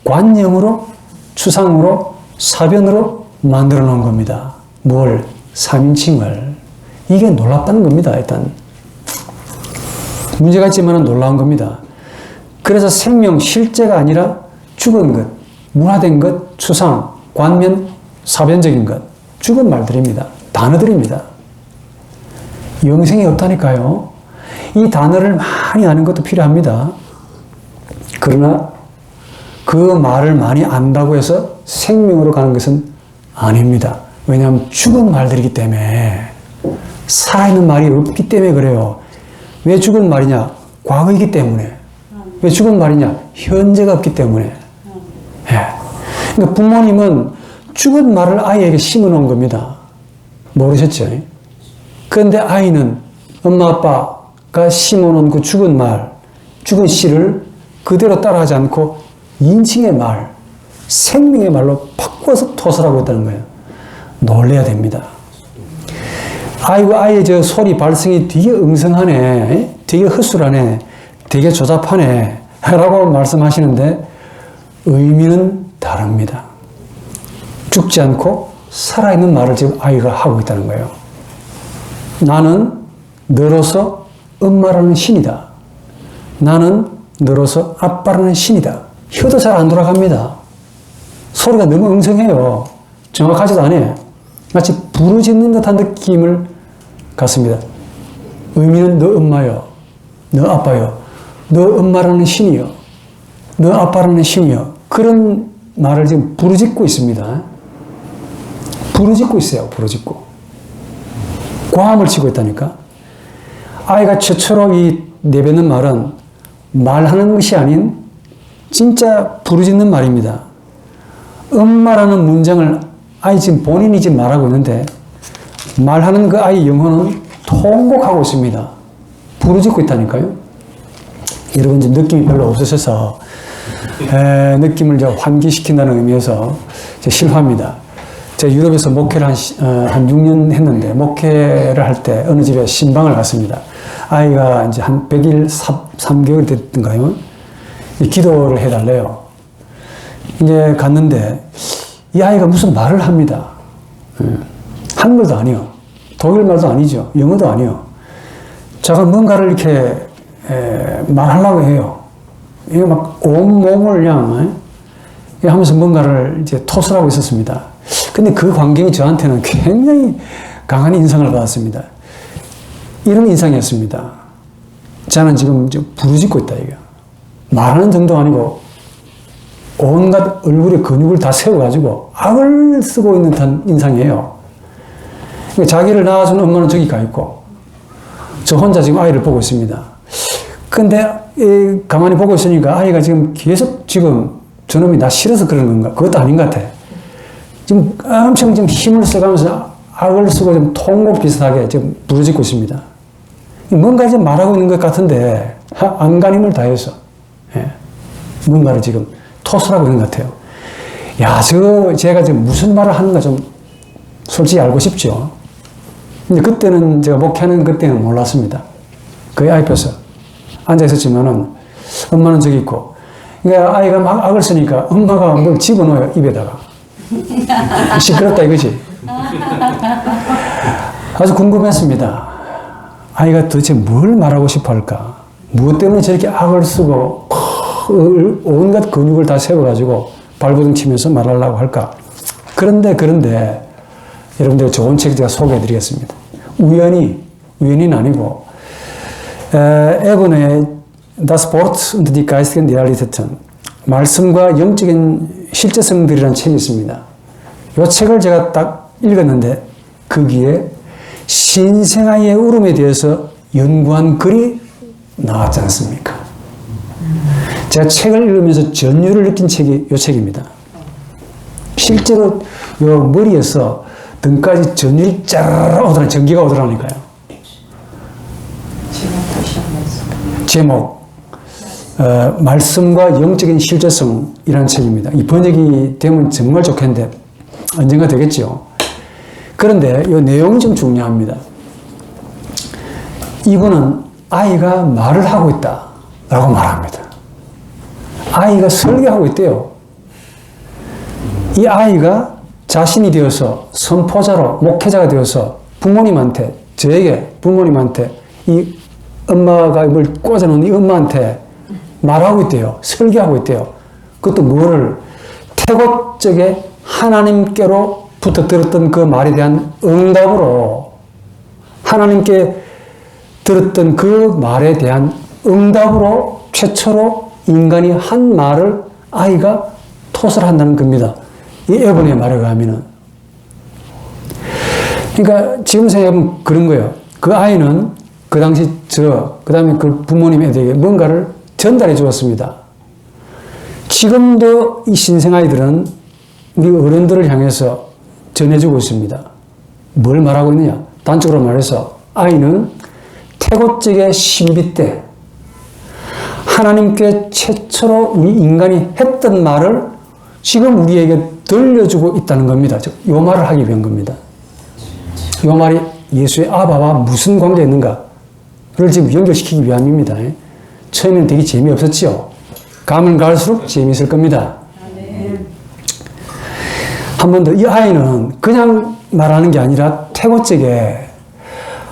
관념으로, 추상으로, 사변으로 만들어 놓은 겁니다. 뭘? 3인칭을. 이게 놀랍다는 겁니다. 일단 문제가 있지만 놀라운 겁니다. 그래서 생명, 실제가 아니라 죽은 것, 문화된 것, 추상, 관면, 사변적인 것, 죽은 말들입니다. 단어들입니다. 영생이 없다니까요. 이 단어를 많이 아는 것도 필요합니다. 그러나 그 말을 많이 안다고 해서 생명으로 가는 것은 아닙니다. 왜냐하면 죽은 말들이기 때문에, 살아있는 말이 없기 때문에 그래요. 왜 죽은 말이냐? 과거이기 때문에. 왜 죽은 말이냐? 현재가 없기 때문에. 예. 그러니까 부모님은 죽은 말을 아이에게 심어 놓은 겁니다. 모르셨죠? 그런데 아이는 엄마 아빠가 심어 놓은 그 죽은 말, 죽은 씨를 그대로 따라하지 않고 인칭의 말, 생명의 말로 바꿔서 토설하고 있다는 거예요. 놀래야 됩니다. 아이고, 아이의 저 소리 발성이 되게 응성하네, 되게 허술하네, 되게 조잡하네 라고 말씀하시는데 의미는 다릅니다. 죽지 않고 살아있는 말을 지금 아이가 하고 있다는 거예요. 나는 너로서 엄마라는 신이다. 나는 너로서 아빠라는 신이다. 혀도 잘 안 돌아갑니다. 소리가 너무 응성해요. 정확하지도 않아요. 마치 부르짖는 듯한 느낌을 갖습니다. 의미는 너 엄마요, 너 아빠요, 너 엄마라는 신이요, 너 아빠라는 신이요. 그런 말을 지금 부르짖고 있습니다. 부르짖고 있어요. 부르짖고. 고함을 치고 있다니까. 아이가 최초로 이 내뱉는 말은 말하는 것이 아닌 진짜 부르짖는 말입니다. 엄마라는 문장을 아이 지금 본인이 지금 말하고 있는데 말하는 그 아이 영혼은 통곡하고 있습니다. 부르짖고 있다니까요. 여러분 지금 느낌이 별로 없으셔서 느낌을 환기시킨다는 의미에서 실화입니다. 제가 유럽에서 목회를 한 6년 했는데 목회를 할 때 어느 집에 신방을 갔습니다. 아이가 이제 한 100일 3개월 됐던가요? 기도를 해달래요. 이제 갔는데 이 아이가 무슨 말을 합니다. 한글도 아니요. 독일말도 아니죠. 영어도 아니요. 제가 뭔가를 이렇게 말하려고 해요. 이게 막 온몸을 그냥 하면서 뭔가를 이제 토설하고 하고 있었습니다. 근데 그 광경이 저한테는 굉장히 강한 인상을 받았습니다. 이런 인상이었습니다. 저는 지금 부르짖고 있다, 이거. 말하는 정도가 아니고, 온갖 얼굴에 근육을 다 세워가지고, 악을 쓰고 있는 듯한 인상이에요. 그러니까 자기를 낳아준 엄마는 저기 가 있고, 저 혼자 지금 아이를 보고 있습니다. 근데, 가만히 보고 있으니까 아이가 지금 계속 지금 저놈이 나 싫어서 그런 건가? 그것도 아닌 것 같아. 지금 엄청 지금 힘을 써가면서 악을 쓰고 좀 통곡 비슷하게 지금 부르짖고 있습니다. 뭔가 이제 말하고 있는 것 같은데, 안간힘을 다해서, 뭔가를 지금 토설하고 있는 것 같아요. 야, 제가 지금 무슨 말을 하는가 좀 솔직히 알고 싶죠. 근데 그때는 제가 목회하는 그때는 몰랐습니다. 그 아이 앞에서 앉아 있었지만은, 엄마는 저기 있고, 그러니까 아이가 막 악을 쓰니까 엄마가 뭘 집어넣어요, 입에다가. 시끄럽다 이거지. 아주 궁금했습니다. 아이가 도대체 뭘 말하고 싶어 할까? 무엇 때문에 저렇게 악을 쓰고 온갖 근육을 다 세워가지고 발버둥 치면서 말하려고 할까? 그런데 여러분들 좋은 책 제가 소개해 드리겠습니다. 우연히는 아니고 에고네 Das Wort und die geistigen Realitäten, 말씀과 영적인 실제성들이라는 책이 있습니다. 이 책을 제가 딱 읽었는데 거기에 신생아의 울음에 대해서 연구한 글이 나왔지 않습니까? 제가 책을 읽으면서 전율을 느낀 책이 이 책입니다. 실제로 이 머리에서 등까지 전율이 짜르르 오더라, 전기가 오더라니까요. 제목 말씀과 영적인 실제성이라는 책입니다. 이 번역이 되면 정말 좋겠는데 언젠가 되겠죠. 그런데 이 내용이 좀 중요합니다. 이분은 아이가 말을 하고 있다라고 말합니다. 아이가 설교하고 있대요. 이 아이가 자신이 되어서 선포자로 목회자가 되어서 부모님한테, 저에게 부모님한테 이 엄마가 뭘 꽂아놓은 이 엄마한테 말하고 있대요. 설교하고 있대요. 그것도 뭐를 태고적에 하나님께로부터 들었던 그 말에 대한 응답으로, 하나님께 들었던 그 말에 대한 응답으로 최초로 인간이 한 말을 아이가 토설한다는 겁니다. 이 에본의 말에 의하면은. 그러니까 지금 생각해보면 그런 거예요. 그 아이는 그 당시 그 다음에 그 부모님에게 뭔가를 전달해 주었습니다. 지금도 이 신생아이들은 우리 어른들을 향해서 전해주고 있습니다. 뭘 말하고 있느냐? 단적으로 말해서 아이는 태고적의 신비 때 하나님께 최초로 우리 인간이 했던 말을 지금 우리에게 들려주고 있다는 겁니다. 이 말을 하기 위한 겁니다. 이 말이 예수의 아바와 무슨 관계가 있는가를 지금 연결시키기 위함입니다. 처음에는 되게 재미없었지요. 가면 갈수록 재미있을 겁니다. 한 번 더, 이 아이는 그냥 말하는 게 아니라 태고적에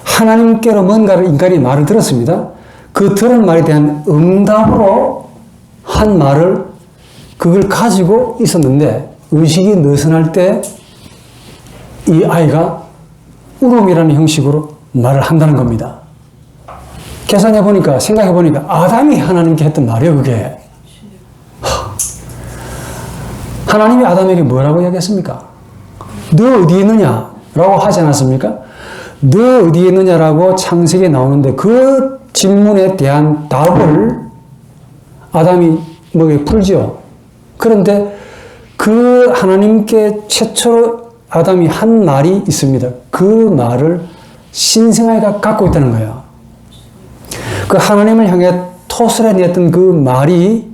하나님께로 뭔가를 인간이 말을 들었습니다. 그 들은 말에 대한 응답으로 한 말을 그걸 가지고 있었는데 의식이 느슨할 때 이 아이가 울음이라는 형식으로 말을 한다는 겁니다. 계산해 보니까, 생각해 보니까 아담이 하나님께 했던 말이에요, 그게. 하나님이 아담에게 뭐라고 이야기했습니까? 너 어디에 있느냐? 라고 하지 않았습니까? 너 어디에 있느냐라고 창세기에 나오는데 그 질문에 대한 답을 아담이 뭐에 풀죠. 그런데 그 하나님께 최초로 아담이 한 말이 있습니다. 그 말을 신생아가 갖고 있다는 거예요. 그 하나님을 향해 토설해 냈던 그 말이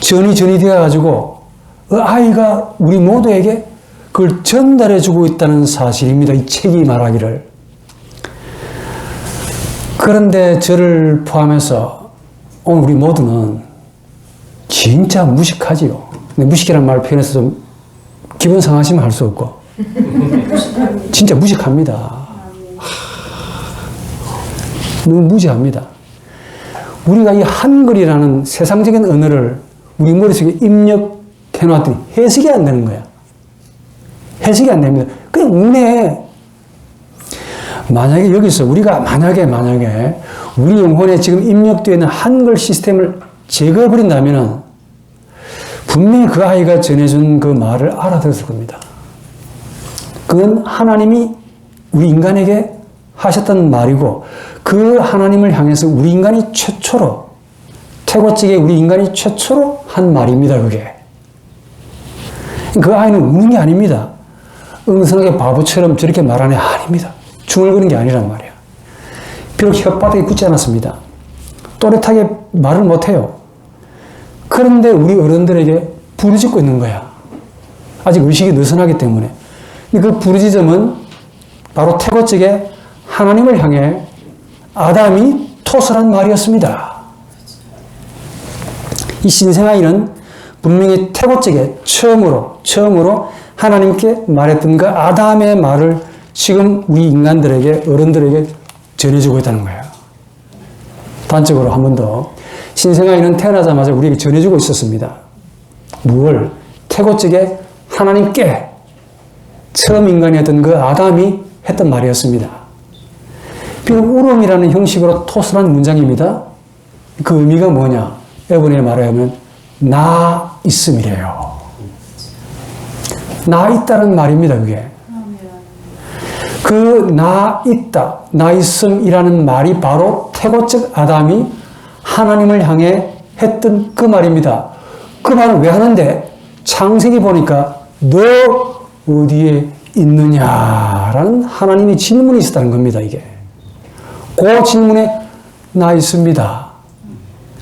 전이 되어가지고 아이가 우리 모두에게 그걸 전달해 주고 있다는 사실입니다. 이 책이 말하기를. 그런데 저를 포함해서 오늘 우리 모두는 진짜 무식하지요. 근데 무식이라는 말을 표현해서 좀 기분 상하시면 할 수 없고 진짜 무식합니다. 너무 무지합니다. 우리가 이 한글이라는 세상적인 언어를 우리 머릿속에 입력해 놨더니 해석이 안 되는 거야. 해석이 안 됩니다. 그냥 운해. 만약에 여기서 우리가 만약에 우리 영혼에 지금 입력되어 있는 한글 시스템을 제거해버린다면 분명히 그 아이가 전해준 그 말을 알아들었을 겁니다. 그건 하나님이 우리 인간에게 하셨던 말이고 그 하나님을 향해서 우리 인간이 최초로 태고직에 우리 인간이 최초로 한 말입니다. 그게. 그 아이는 우는 게 아닙니다. 응선하게 바보처럼 저렇게 말하는 게 아닙니다. 중얼거리는 게 아니란 말이야. 비록 혓바닥이 굳지 않았습니다. 또렷하게 말을 못해요. 그런데 우리 어른들에게 부르짖고 있는 거야. 아직 의식이 느슨하기 때문에. 근데 그 부르짖음은 바로 태고직에 하나님을 향해 아담이 토설한 말이었습니다. 이 신생아인은 분명히 태고직에 처음으로 하나님께 말했던 그 아담의 말을 지금 우리 인간들에게, 어른들에게 전해주고 있다는 거예요. 단적으로 한 번 더. 신생아인은 태어나자마자 우리에게 전해주고 있었습니다. 무엇을? 태고직에 하나님께 처음 인간이었던 그 아담이 했던 말이었습니다. 비록 울음이라는 형식으로 토설한 문장입니다. 그 의미가 뭐냐? 에브리에 말하면 나 있음이래요. 나 있다는 말입니다. 그게. 그 나 있다, 나 있음이라는 말이 바로 태고적 아담이 하나님을 향해 했던 그 말입니다. 그 말을 왜 하는데? 창세기 보니까 너 어디에 있느냐라는 하나님의 질문이 있었다는 겁니다. 이게. 그 질문에 나 있습니다.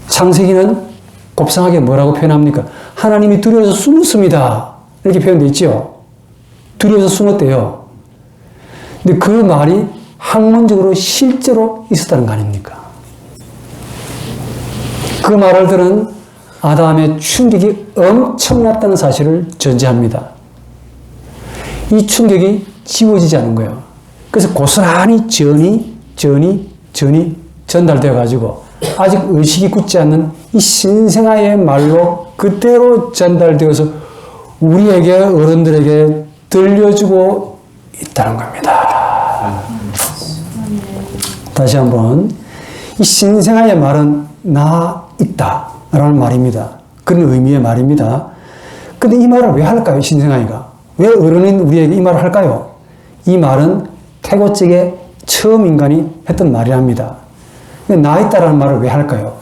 창세기는 곱상하게 뭐라고 표현합니까? 하나님이 두려워서 숨었습니다. 이렇게 표현되어 있죠. 두려워서 숨었대요. 근데 그 말이 학문적으로 실제로 있었다는 거 아닙니까? 그 말을 들은 아담의 충격이 엄청났다는 사실을 전제합니다. 이 충격이 지워지지 않은 거예요. 그래서 고스란히 전이 전달되어 가지고 아직 의식이 굳지 않는 이 신생아의 말로 그대로 전달되어서 우리에게 어른들에게 들려주고 있다는 겁니다. 다시 한번 이 신생아의 말은 나 있다 라는 말입니다. 그런 의미의 말입니다. 근데 이 말을 왜 할까요? 신생아이가. 왜 어른인 우리에게 이 말을 할까요? 이 말은 태고직에 처음 인간이 했던 말이랍니다. 근데 나 있다라는 말을 왜 할까요?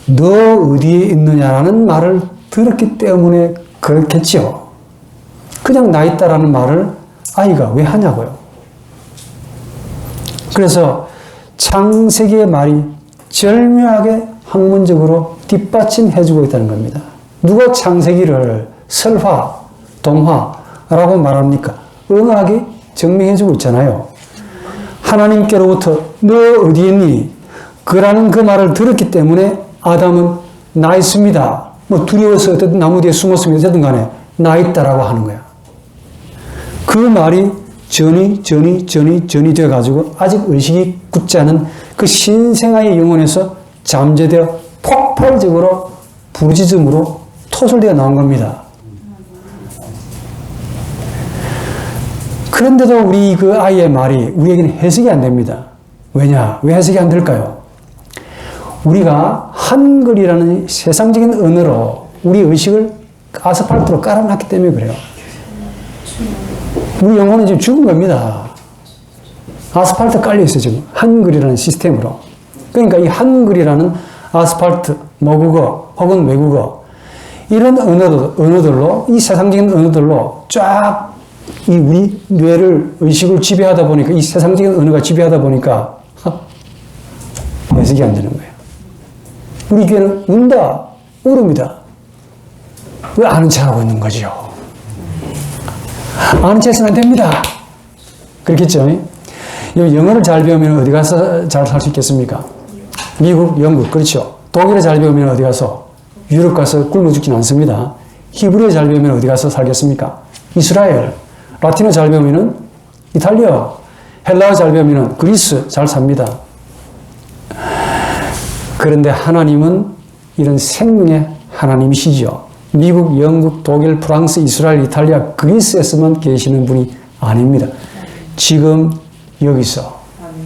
너 어디에 있느냐라는 말을 들었기 때문에 그렇겠지요. 그냥 나 있다라는 말을 아이가 왜 하냐고요. 그래서 창세기의 말이 절묘하게 학문적으로 뒷받침해주고 있다는 겁니다. 누가 창세기를 설화, 동화라고 말합니까? 응하게 증명해주고 있잖아요. 하나님께로부터 너 어디 있니? 그라는 그 말을 들었기 때문에 아담은 나 있습니다. 뭐 두려워서 어쨌든 나무 뒤에 숨었으면 어쨌든 간에 나 있다라고 하는 거야. 그 말이 전이 되어가지고 아직 의식이 굳지 않은 그 신생아의 영혼에서 잠재되어 폭발적으로 부르짖음으로 토설되어 나온 겁니다. 그런데도 우리 그 아이의 말이 우리에게는 해석이 안 됩니다. 왜냐? 왜 해석이 안 될까요? 우리가 한글이라는 세상적인 언어로 우리 의식을 아스팔트로 깔아놨기 때문에 그래요. 우리 영혼은 지금 죽은 겁니다. 아스팔트 깔려있어요, 지금. 한글이라는 시스템으로. 그러니까 이 한글이라는 아스팔트, 모국어, 혹은 외국어, 이런 언어들로, 이 세상적인 언어들로 쫙 이 우리 뇌를, 의식을 지배하다 보니까, 이 세상적인 언어가 지배하다 보니까, 해석이 안 되는 거예요. 우리 귀에는 운다, 울음이다. 왜 아는 체 하고 있는 거죠? 아는 체 해서는 안 됩니다. 그렇겠죠? 영어를 잘 배우면 어디 가서 잘 살 수 있겠습니까? 미국, 영국, 그렇죠. 독일에 잘 배우면 어디 가서? 유럽 가서 굶어 죽지는 않습니다. 히브리어 잘 배우면 어디 가서 살겠습니까? 이스라엘. 라틴어 잘 배우면 이탈리아. 헬라어 잘 배우면 그리스 잘 삽니다. 그런데 하나님은 이런 생명의 하나님이시죠. 미국, 영국, 독일, 프랑스, 이스라엘, 이탈리아, 그리스에서만 계시는 분이 아닙니다. 지금 여기서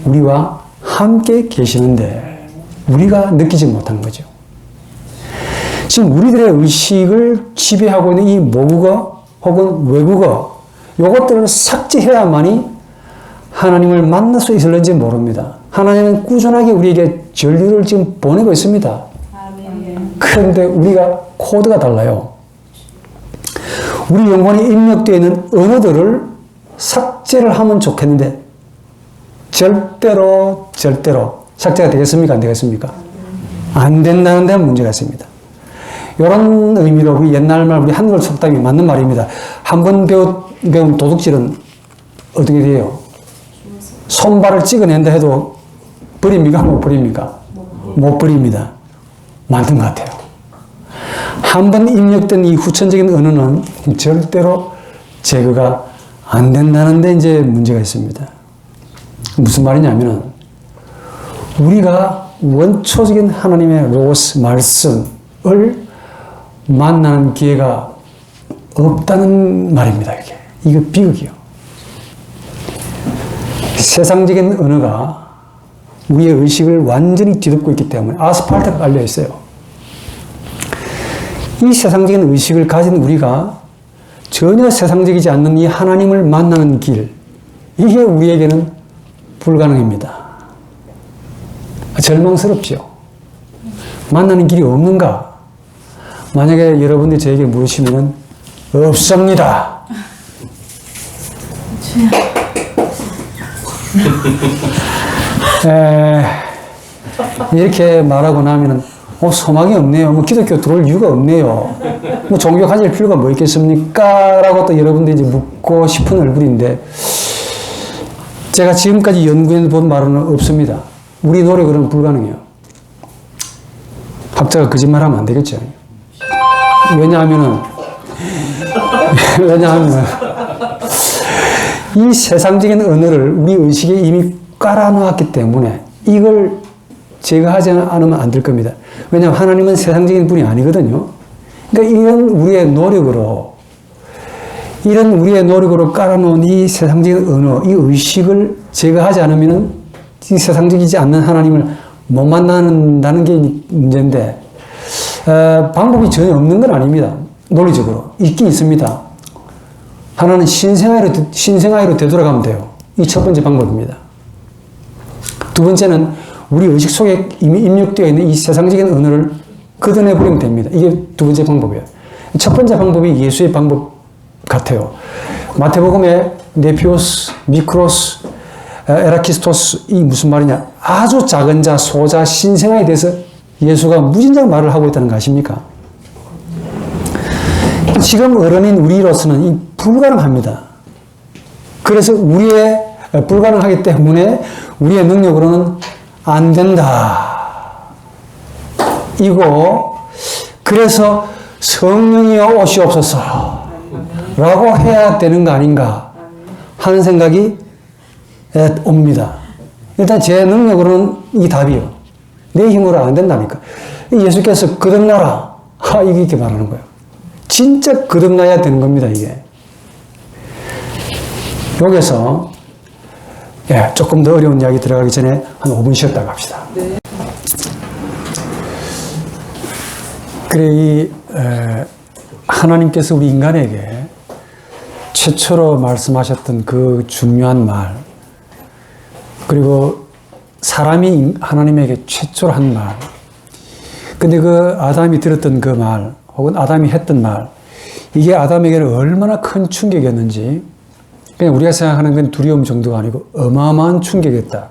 우리와 함께 계시는데 우리가 느끼지 못하는 거죠. 지금 우리들의 의식을 지배하고 있는 이 모국어 혹은 외국어, 이것들을 삭제해야만이 하나님을 만날 수 있을는지 모릅니다. 하나님은 꾸준하게 우리에게 전류를 지금 보내고 있습니다. 그런데 우리가 코드가 달라요. 우리 영혼에 입력되어 있는 언어들을 삭제를 하면 좋겠는데 절대로 삭제가 되겠습니까? 안 되겠습니까? 안 된다는 데는 문제가 있습니다. 이런 의미로 우리 옛날 말, 우리 한글 속담이 맞는 말입니다. 한 번 배운 도둑질은 어떻게 돼요? 손발을 찍어낸다 해도 버립니까? 못 버립니까? 못 버립니다. 맞는 것 같아요. 한 번 입력된 이 후천적인 언어는 절대로 제거가 안 된다는 데 이제 문제가 있습니다. 무슨 말이냐면은 우리가 원초적인 하나님의 로고스 말씀을 만나는 기회가 없다는 말입니다. 이거 비극이요. 세상적인 언어가 우리의 의식을 완전히 뒤덮고 있기 때문에 아스팔트가 깔려 있어요. 이 세상적인 의식을 가진 우리가 전혀 세상적이지 않는 이 하나님을 만나는 길, 이게 우리에게는 불가능합니다. 절망스럽죠. 만나는 길이 없는가? 만약에 여러분들이 저에게 물으시면 없습니다. 이렇게 말하고 나면은 소망이 없네요. 뭐 기독교 들어올 이유가 없네요. 뭐 종교 가질 필요가 뭐 있겠습니까? 라고 또 여러분들이 이제 묻고 싶은 얼굴인데 제가 지금까지 연구해 본 말은 없습니다. 우리 노력으로는 불가능해요. 학자가 거짓말하면 안 되겠죠. 왜냐하면 이 세상적인 언어를 우리 의식에 이미 깔아놓았기 때문에 이걸 제거하지 않으면 안 될 겁니다. 왜냐하면 하나님은 세상적인 분이 아니거든요. 그러니까 이런 우리의 노력으로 깔아놓은 이 세상적인 언어, 이 의식을 제거하지 않으면 이 세상적이지 않는 하나님을 못 만난다는 게 문제인데 방법이 전혀 없는 건 아닙니다. 논리적으로 있긴 있습니다. 하나는 신생아이로 되돌아가면 돼요. 이 첫 번째 방법입니다. 두 번째는 우리 의식 속에 이미 입력되어 있는 이 세상적인 언어를 걷어내버리면 됩니다. 이게 두 번째 방법이에요. 첫 번째 방법이 예수의 방법 같아요. 마태복음에 네피오스, 미크로스, 에라키스토스, 이 무슨 말이냐? 아주 작은 자, 소자, 신생아에 대해서 예수가 무진장 말을 하고 있다는 거 아십니까? 지금 어른인 우리로서는 이 불가능합니다. 그래서 불가능하기 때문에 우리의 능력으로는 안 된다. 그래서 성령이여 오시옵소서 라고 해야 되는 거 아닌가 하는 생각이 옵니다. 일단 제 능력으로는 이 답이요. 내 힘으로 안 된다니까. 예수께서 거듭나라. 이렇게 말하는 거예요. 진짜 거듭나야 되는 겁니다, 이게. 여기서 조금 더 어려운 이야기 들어가기 전에 한 5분 쉬었다가 합시다. 네. 그래, 하나님께서 우리 인간에게 최초로 말씀하셨던 그 중요한 말, 그리고 사람이 하나님에게 최초로 한 말, 근데 그 아담이 들었던 그 말, 혹은 아담이 했던 말, 이게 아담에게는 얼마나 큰 충격이었는지, 그냥 우리가 생각하는 건 두려움 정도가 아니고 어마어마한 충격이었다.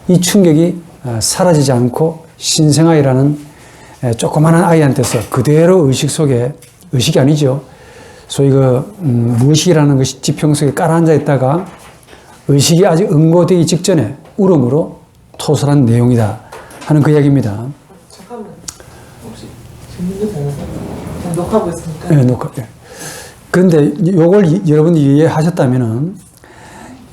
이 충격이 사라지지 않고 신생아이라는 조그마한 아이한테서 그대로 의식 속에, 의식이 아니죠. 소위 무의식이라는 것이 지평 속에 깔아앉아 있다가 의식이 아직 응고되기 직전에 울음으로 토설한 내용이다 하는 그 이야기입니다. 잠깐만, 혹시 질문도 되나요? 녹화하고 있으니까. 네, 녹화. 네. 그런데 이걸 여러분이 이해하셨다면은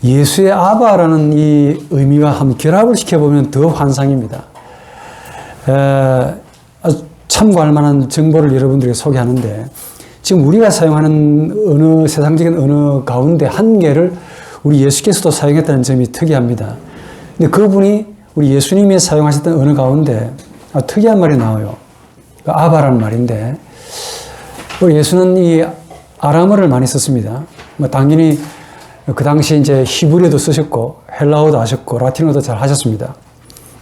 예수의 아바라는 이 의미와 한번 결합을 시켜보면 더 환상입니다. 참고할 만한 정보를 여러분들에게 소개하는데, 지금 우리가 사용하는 세상적인 언어 가운데 한 개를 우리 예수께서도 사용했다는 점이 특이합니다. 근데 그분이 우리 예수님이 사용하셨던 언어 가운데 특이한 말이 나와요. 아바라는 말인데, 우리 예수는 이 아람어를 많이 썼습니다. 당연히 그 당시 이제 히브리어도 쓰셨고, 헬라어도 하셨고, 라틴어도 잘 하셨습니다.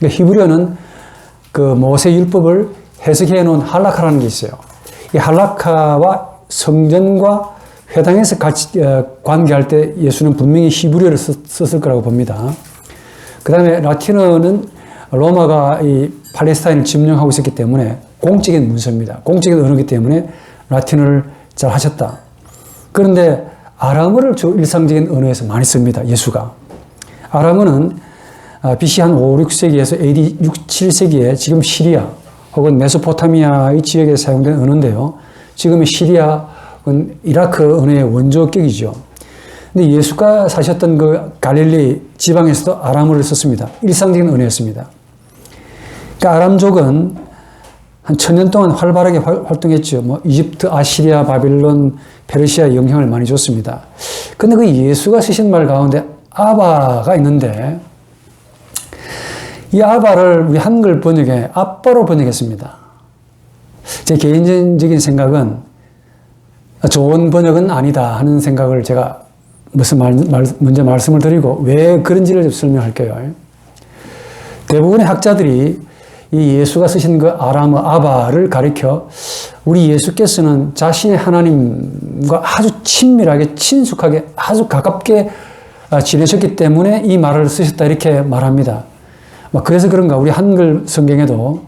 히브리어는 그 모세 율법을 해석해 놓은 할라카라는 게 있어요. 이 할라카와 성전과 회당에서 같이 관계할 때 예수는 분명히 히브리어를 썼을 거라고 봅니다. 그 다음에 라틴어는 로마가 이 팔레스타인을 점령하고 있었기 때문에 공적인 문서입니다. 공적인 언어이기 때문에 라틴어를 잘 하셨다. 그런데 아람어를 일상적인 언어에서 많이 씁니다. 예수가. 아람어는 BC 한 5, 6세기에서 AD 6, 7세기에 지금 시리아 혹은 메소포타미아의 지역에 사용된 언어인데요. 지금의 시리아는 이라크 언어의 원조격이죠. 근데 예수가 사셨던 그 갈릴리 지방에서도 아람어를 썼습니다. 일상적인 언어였습니다. 그러니까 아람족은 한 1000년 동안 활발하게 활동했죠. 이집트, 아시리아, 바빌론, 페르시아 영향을 많이 줬습니다. 근데 그 예수가 쓰신 말 가운데 아바가 있는데, 이 아바를 우리 한글 번역에 아빠로 번역했습니다. 제 개인적인 생각은 좋은 번역은 아니다 하는 생각을 제가 먼저 말씀을 드리고 왜 그런지를 설명할게요. 대부분의 학자들이 이 예수가 쓰신 그 아람어 아바를 가리켜 우리 예수께서는 자신의 하나님과 아주 친밀하게 친숙하게 아주 가깝게 지내셨기 때문에 이 말을 쓰셨다 이렇게 말합니다. 그래서 그런가 우리 한글 성경에도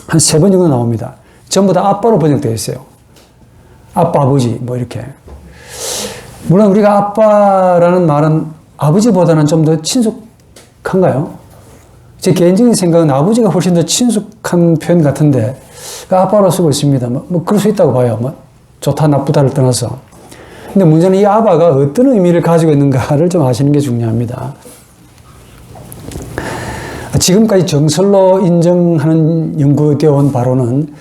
한 3번 정도 나옵니다. 전부 다 아빠로 번역되어 있어요. 아빠, 아버지 이렇게. 물론 우리가 아빠라는 말은 아버지보다는 좀 더 친숙한가요? 제 개인적인 생각은 아버지가 훨씬 더 친숙한 표현 같은데 아빠로 쓰고 있습니다. 그럴 수 있다고 봐요. 좋다 나쁘다를 떠나서. 근데 문제는 이 아바가 어떤 의미를 가지고 있는가를 좀 아시는 게 중요합니다. 지금까지 정설로 인정하는 연구되어 온 바로는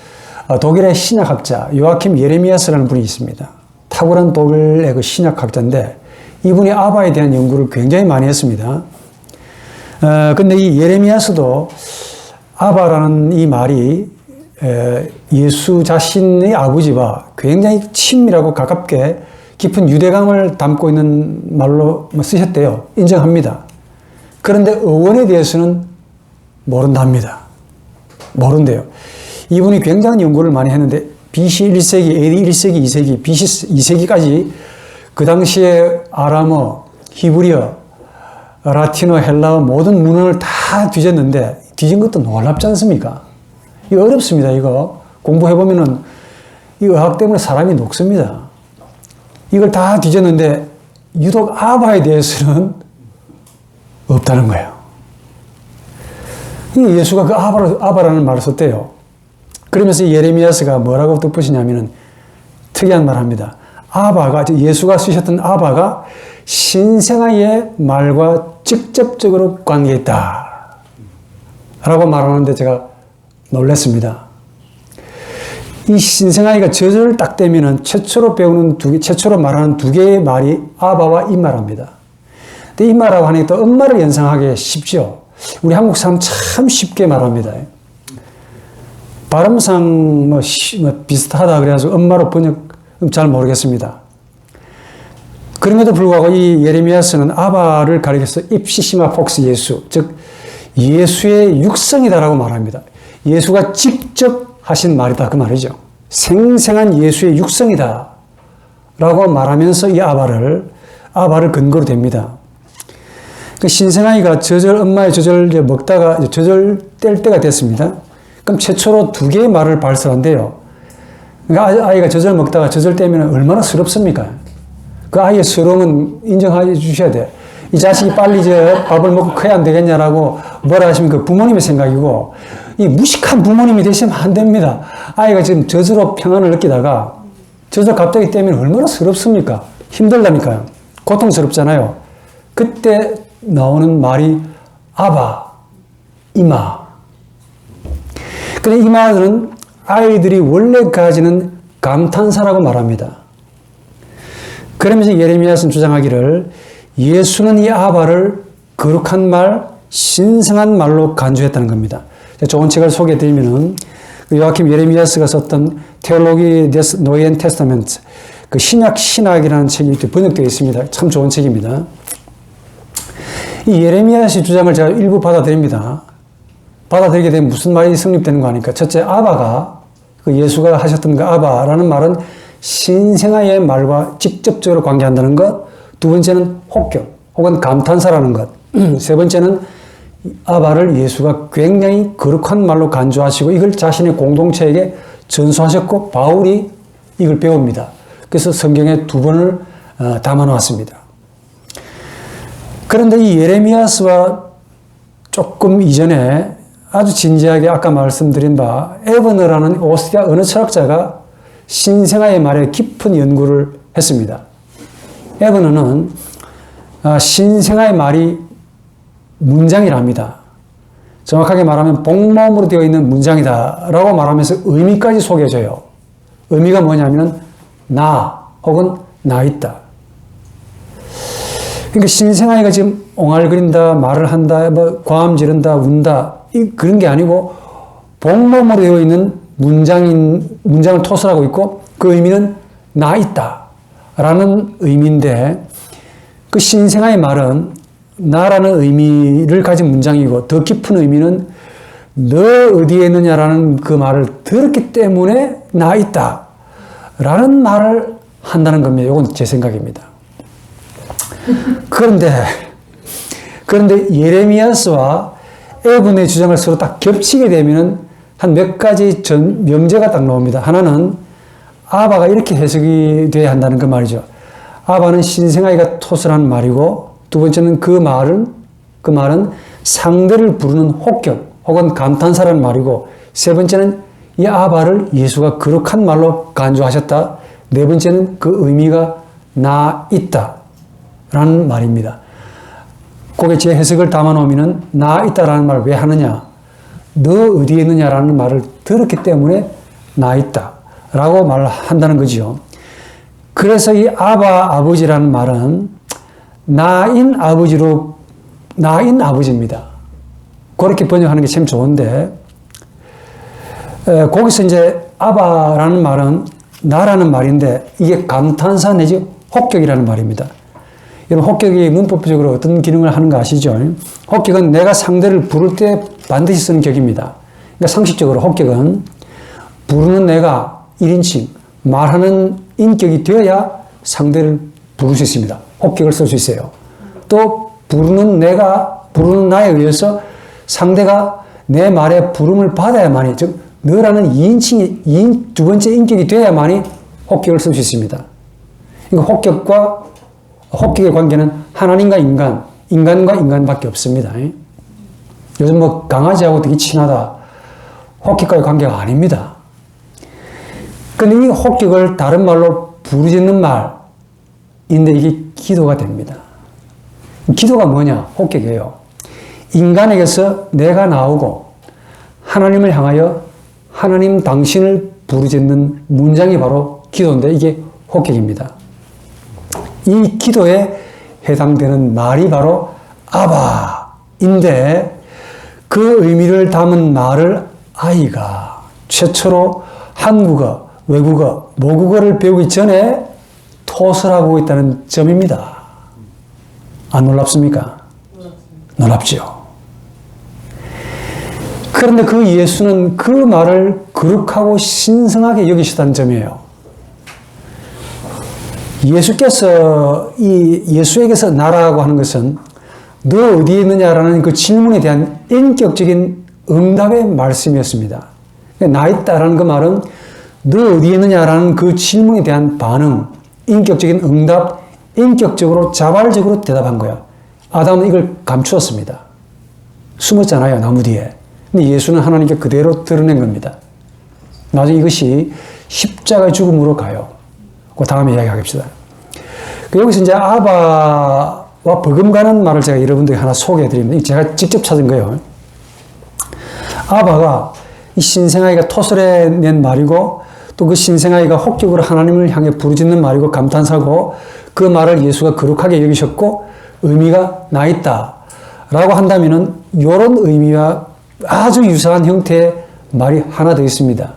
독일의 신약학자 요아킴 예레미야스라는 분이 있습니다. 탁월한 독일의 그 신약학자인데 이분이 아바에 대한 연구를 굉장히 많이 했습니다. 근데 이 예레미야스도 아바라는 이 말이 예수 자신의 아버지와 굉장히 친밀하고 가깝게 깊은 유대감을 담고 있는 말로 쓰셨대요. 인정합니다. 그런데 어원에 대해서는 모른답니다. 모른대요. 이분이 굉장한 연구를 많이 했는데 BC 1세기, AD 1세기, 2세기, BC 2세기까지 그 당시에 아람어, 히브리어, 라틴어, 헬라어 모든 문헌을 다 뒤졌는데 뒤진 것도 놀랍지 않습니까? 이거 어렵습니다. 이거 공부해보면은 이 의학 때문에 사람이 녹습니다. 이걸 다 뒤졌는데 유독 아바에 대해서는 없다는 거예요. 예수가 그 아바라는 말을 썼대요. 그러면서 예레미야스가 뭐라고 덧붙이냐면은 특이한 말을 합니다. 아바가, 예수가 쓰셨던 아바가 신생아의 말과 직접적으로 관계있다. 라고 말하는데 제가 놀랐습니다. 이 신생아이가 저절을 딱 떼면은 최초로 최초로 말하는 2개의 말이 아바와 임마랍니다. 근데 임마라고 하니 또 엄마를 연상하기 쉽죠. 우리 한국 사람 참 쉽게 말합니다. 발음상 뭐 비슷하다 그래서 엄마로 번역 잘 모르겠습니다. 그럼에도 불구하고 이 예레미야서는 아바를 가리켜서 입시시마 폭스 예수, 즉 예수의 육성이다라고 말합니다. 예수가 직접 하신 말이다 그 말이죠. 생생한 예수의 육성이다 라고 말하면서 이 아바를 근거로 댑니다. 그 신생아이가 엄마의 젖을 이제 먹다가 젖을 뗄 때가 됐습니다. 그럼 최초로 2개의 말을 발설한대요. 그러니까 아이가 젖을 먹다가 젖을 떼면 얼마나 서럽습니까? 그 아이의 서러움은 인정해 주셔야 돼요. 이 자식이 빨리 밥을 먹고 커야 안 되겠냐라고 뭐라 하시면 그 부모님의 생각이고, 이 무식한 부모님이 되시면 안 됩니다. 아이가 지금 젖으로 평안을 느끼다가 젖을 갑자기 떼면 얼마나 서럽습니까? 힘들다니까요. 고통스럽잖아요. 그때 나오는 말이 아바, 이마. 근데 이 말은 아이들이 원래 가지는 감탄사라고 말합니다. 그러면서 예레미야서는 주장하기를 예수는 이 아바를 거룩한 말, 신성한 말로 간주했다는 겁니다. 좋은 책을 소개해드리면은 요아킴 예레미야스가 썼던 테올로기 데스 노이엔 테스타멘트, 그 신약 신학이라는 책이 번역되어 있습니다. 참 좋은 책입니다. 이 예레미야스의 주장을 제가 일부 받아들입니다. 받아들이게 되면 무슨 말이 성립되는 거 아닙니까? 첫째, 아바가, 그 예수가 하셨던 그 아바라는 말은 신생아의 말과 직접적으로 관계한다는 것. 두 번째는 혹격 혹은 감탄사라는 것. 세 번째는 아바를 예수가 굉장히 거룩한 말로 간주하시고 이걸 자신의 공동체에게 전수하셨고 바울이 이걸 배웁니다. 그래서 성경에 2번을 담아놓았습니다. 그런데 이 예레미야스와 조금 이전에 아주 진지하게 아까 말씀드린 바 에버너라는 오스트리아 언어 철학자가 신생아의 말에 깊은 연구를 했습니다. 에버너는 신생아의 말이 문장이랍니다. 정확하게 말하면 복모음으로 되어 있는 문장이다 라고 말하면서 의미까지 소개해줘요. 의미가 뭐냐면 나 혹은 나 있다. 그러니까 신생아이가 지금 옹알거린다, 말을 한다, 뭐 과음 지른다, 운다 그런 게 아니고 복모음으로 되어 있는 문장을 토설하고 있고 그 의미는 나 있다 라는 의미인데 그 신생아의 말은 나라는 의미를 가진 문장이고 더 깊은 의미는 너 어디에 있느냐라는 그 말을 들었기 때문에 나 있다 라는 말을 한다는 겁니다. 이건 제 생각입니다. 그런데 예레미야스와 에분의 주장을 서로 딱 겹치게 되면은 한 몇 가지 명제가 딱 나옵니다. 하나는 아바가 이렇게 해석이 돼야 한다는 그 말이죠. 아바는 신생아이가 토설한 말이고 두 번째는 그 말은 상대를 부르는 혹격 혹은 감탄사라는 말이고 세 번째는 이 아바를 예수가 거룩한 말로 간주하셨다. 네 번째는 그 의미가 나 있다 라는 말입니다. 거기에 제 해석을 담아놓으면 나 있다라는 말을 왜 하느냐? 너 어디에 있느냐라는 말을 들었기 때문에 나 있다 라고 말을 한다는 거죠. 그래서 이 아바 아버지라는 말은 나인 아버지입니다. 그렇게 번역하는 게 참 좋은데 거기서 이제 아바라는 말은 나라는 말인데 이게 감탄사 내지 혹격이라는 말입니다. 여러분 혹격이 문법적으로 어떤 기능을 하는 거 아시죠? 혹격은 내가 상대를 부를 때 반드시 쓰는 격입니다. 그러니까 상식적으로 혹격은 부르는 내가 1인칭 말하는 인격이 되어야 상대를 부를 수 있습니다. 혹격을 쓸 수 있어요. 또 부르는 나에 의해서 상대가 내 말에 부름을 받아야만이, 즉 너라는 2인칭이 두 번째 인격이 돼야만이 혹격을 쓸 수 있습니다. 그러니까 혹격의 관계는 하나님과 인간과 인간밖에 없습니다. 요즘 뭐 강아지하고 되게 친하다. 혹격과의 관계가 아닙니다. 근데 이 혹격을 다른 말로 부르짖는 말인데 이게 기도가 됩니다. 기도가 뭐냐? 혹격이에요. 인간에게서 내가 나오고 하나님을 향하여 하나님 당신을 부르짖는 문장이 바로 기도인데 이게 혹격입니다. 이 기도에 해당되는 말이 바로 아바인데 그 의미를 담은 말을 아이가 최초로 한국어, 외국어, 모국어를 배우기 전에 토설하고 있다는 점입니다. 안 놀랍습니까? 놀랍죠. 그런데 그 예수는 그 말을 거룩하고 신성하게 여기시다는 점이에요. 예수께서 예수에게서 나라고 하는 것은 너 어디에 있느냐라는 그 질문에 대한 인격적인 응답의 말씀이었습니다. 나 있다라는 그 말은 너 어디에 있느냐라는 그 질문에 대한 반응, 인격적인 응답, 인격적으로 자발적으로 대답한 거야. 아담은 이걸 감추었습니다. 숨었잖아요, 나무 뒤에. 근데 예수는 하나님께 그대로 드러낸 겁니다. 나중에 이것이 십자가의 죽음으로 가요. 그 다음에 이야기하겠습니다. 여기서 이제 아바와 버금가는 말을 제가 여러분들에게 하나 소개해 드립니다. 제가 직접 찾은 거예요. 아바가 이 신생아이가 토설해 낸 말이고 또 그 신생아이가 혹적으로 하나님을 향해 부르짖는 말이고 감탄사고 그 말을 예수가 거룩하게 여기셨고 의미가 나 있다 라고 한다면은 이런 의미와 아주 유사한 형태의 말이 하나 더 있습니다.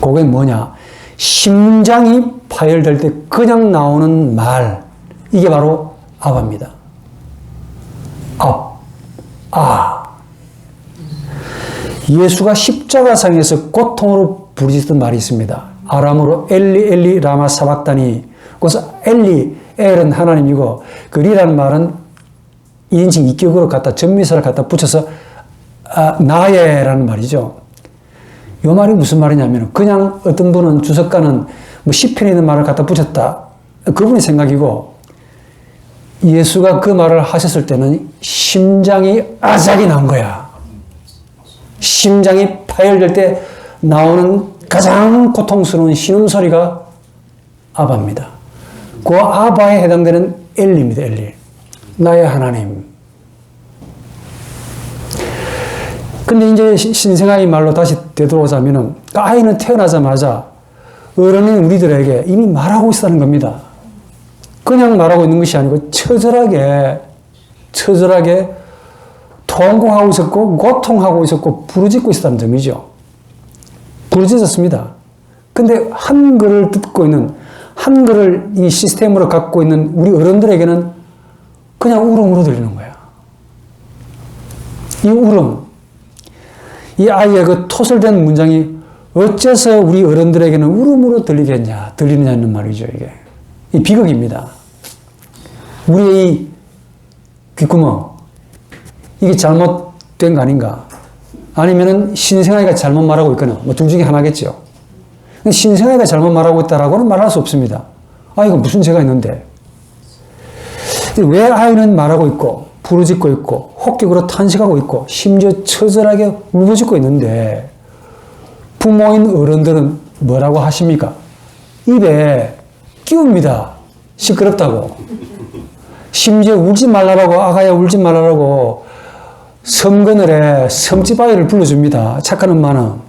그게 뭐냐? 심장이 파열될 때 그냥 나오는 말. 이게 바로 아바입니다. 예수가 십자가상에서 고통으로 부르짖던 말이 있습니다. 아람어로 엘리 엘리 라마 사박다니. 그래서 엘리, 엘은 하나님이고 그 리라는 말은 2인칭 이격으로 갖다 전미사를 갖다 붙여서 나예라는 말이죠. 이 말이 무슨 말이냐면 그냥 어떤 분은 주석가는 뭐 시편에 있는 말을 갖다 붙였다. 그분의 생각이고 예수가 그 말을 하셨을 때는 심장이 아작이 난 거야. 심장이 파열될 때 나오는 가장 고통스러운 신음소리가 아바입니다. 그 아바에 해당되는 엘리입니다. 엘리. 나의 하나님. 근데 이제 신생아의 말로 다시 되돌아오자면은 아이는 태어나자마자 어른인 우리들에게 이미 말하고 있다는 겁니다. 그냥 말하고 있는 것이 아니고 처절하게 통곡하고 있었고 고통하고 있었고 부르짖고 있었다는 점이죠. 부르짖었습니다. 근데 한글을 듣고 있는 한글을 이 시스템으로 갖고 있는 우리 어른들에게는 그냥 울음으로 들리는 거야. 이 울음, 이 아이의 그 토설된 문장이 어째서 우리 어른들에게는 울음으로 들리느냐는 말이죠, 이게. 이 비극입니다. 우리의 이 귓구멍, 이게 잘못된 거 아닌가? 아니면은 신생아이가 잘못 말하고 있거나, 뭐 둘 중에 하나겠죠. 근데 신생아이가 잘못 말하고 있다라고는 말할 수 없습니다. 아이가 무슨 죄가 있는데. 왜 아이는 말하고 있고, 부르짖고 있고, 혹격으로 탄식하고 있고, 심지어 처절하게 울부짖고 있는데, 부모인 어른들은 뭐라고 하십니까? 입에 끼웁니다. 시끄럽다고. 심지어 울지 말라고, 아가야 울지 말라고 섬그늘에 섬집 아이를 불러줍니다. 착한 엄마는.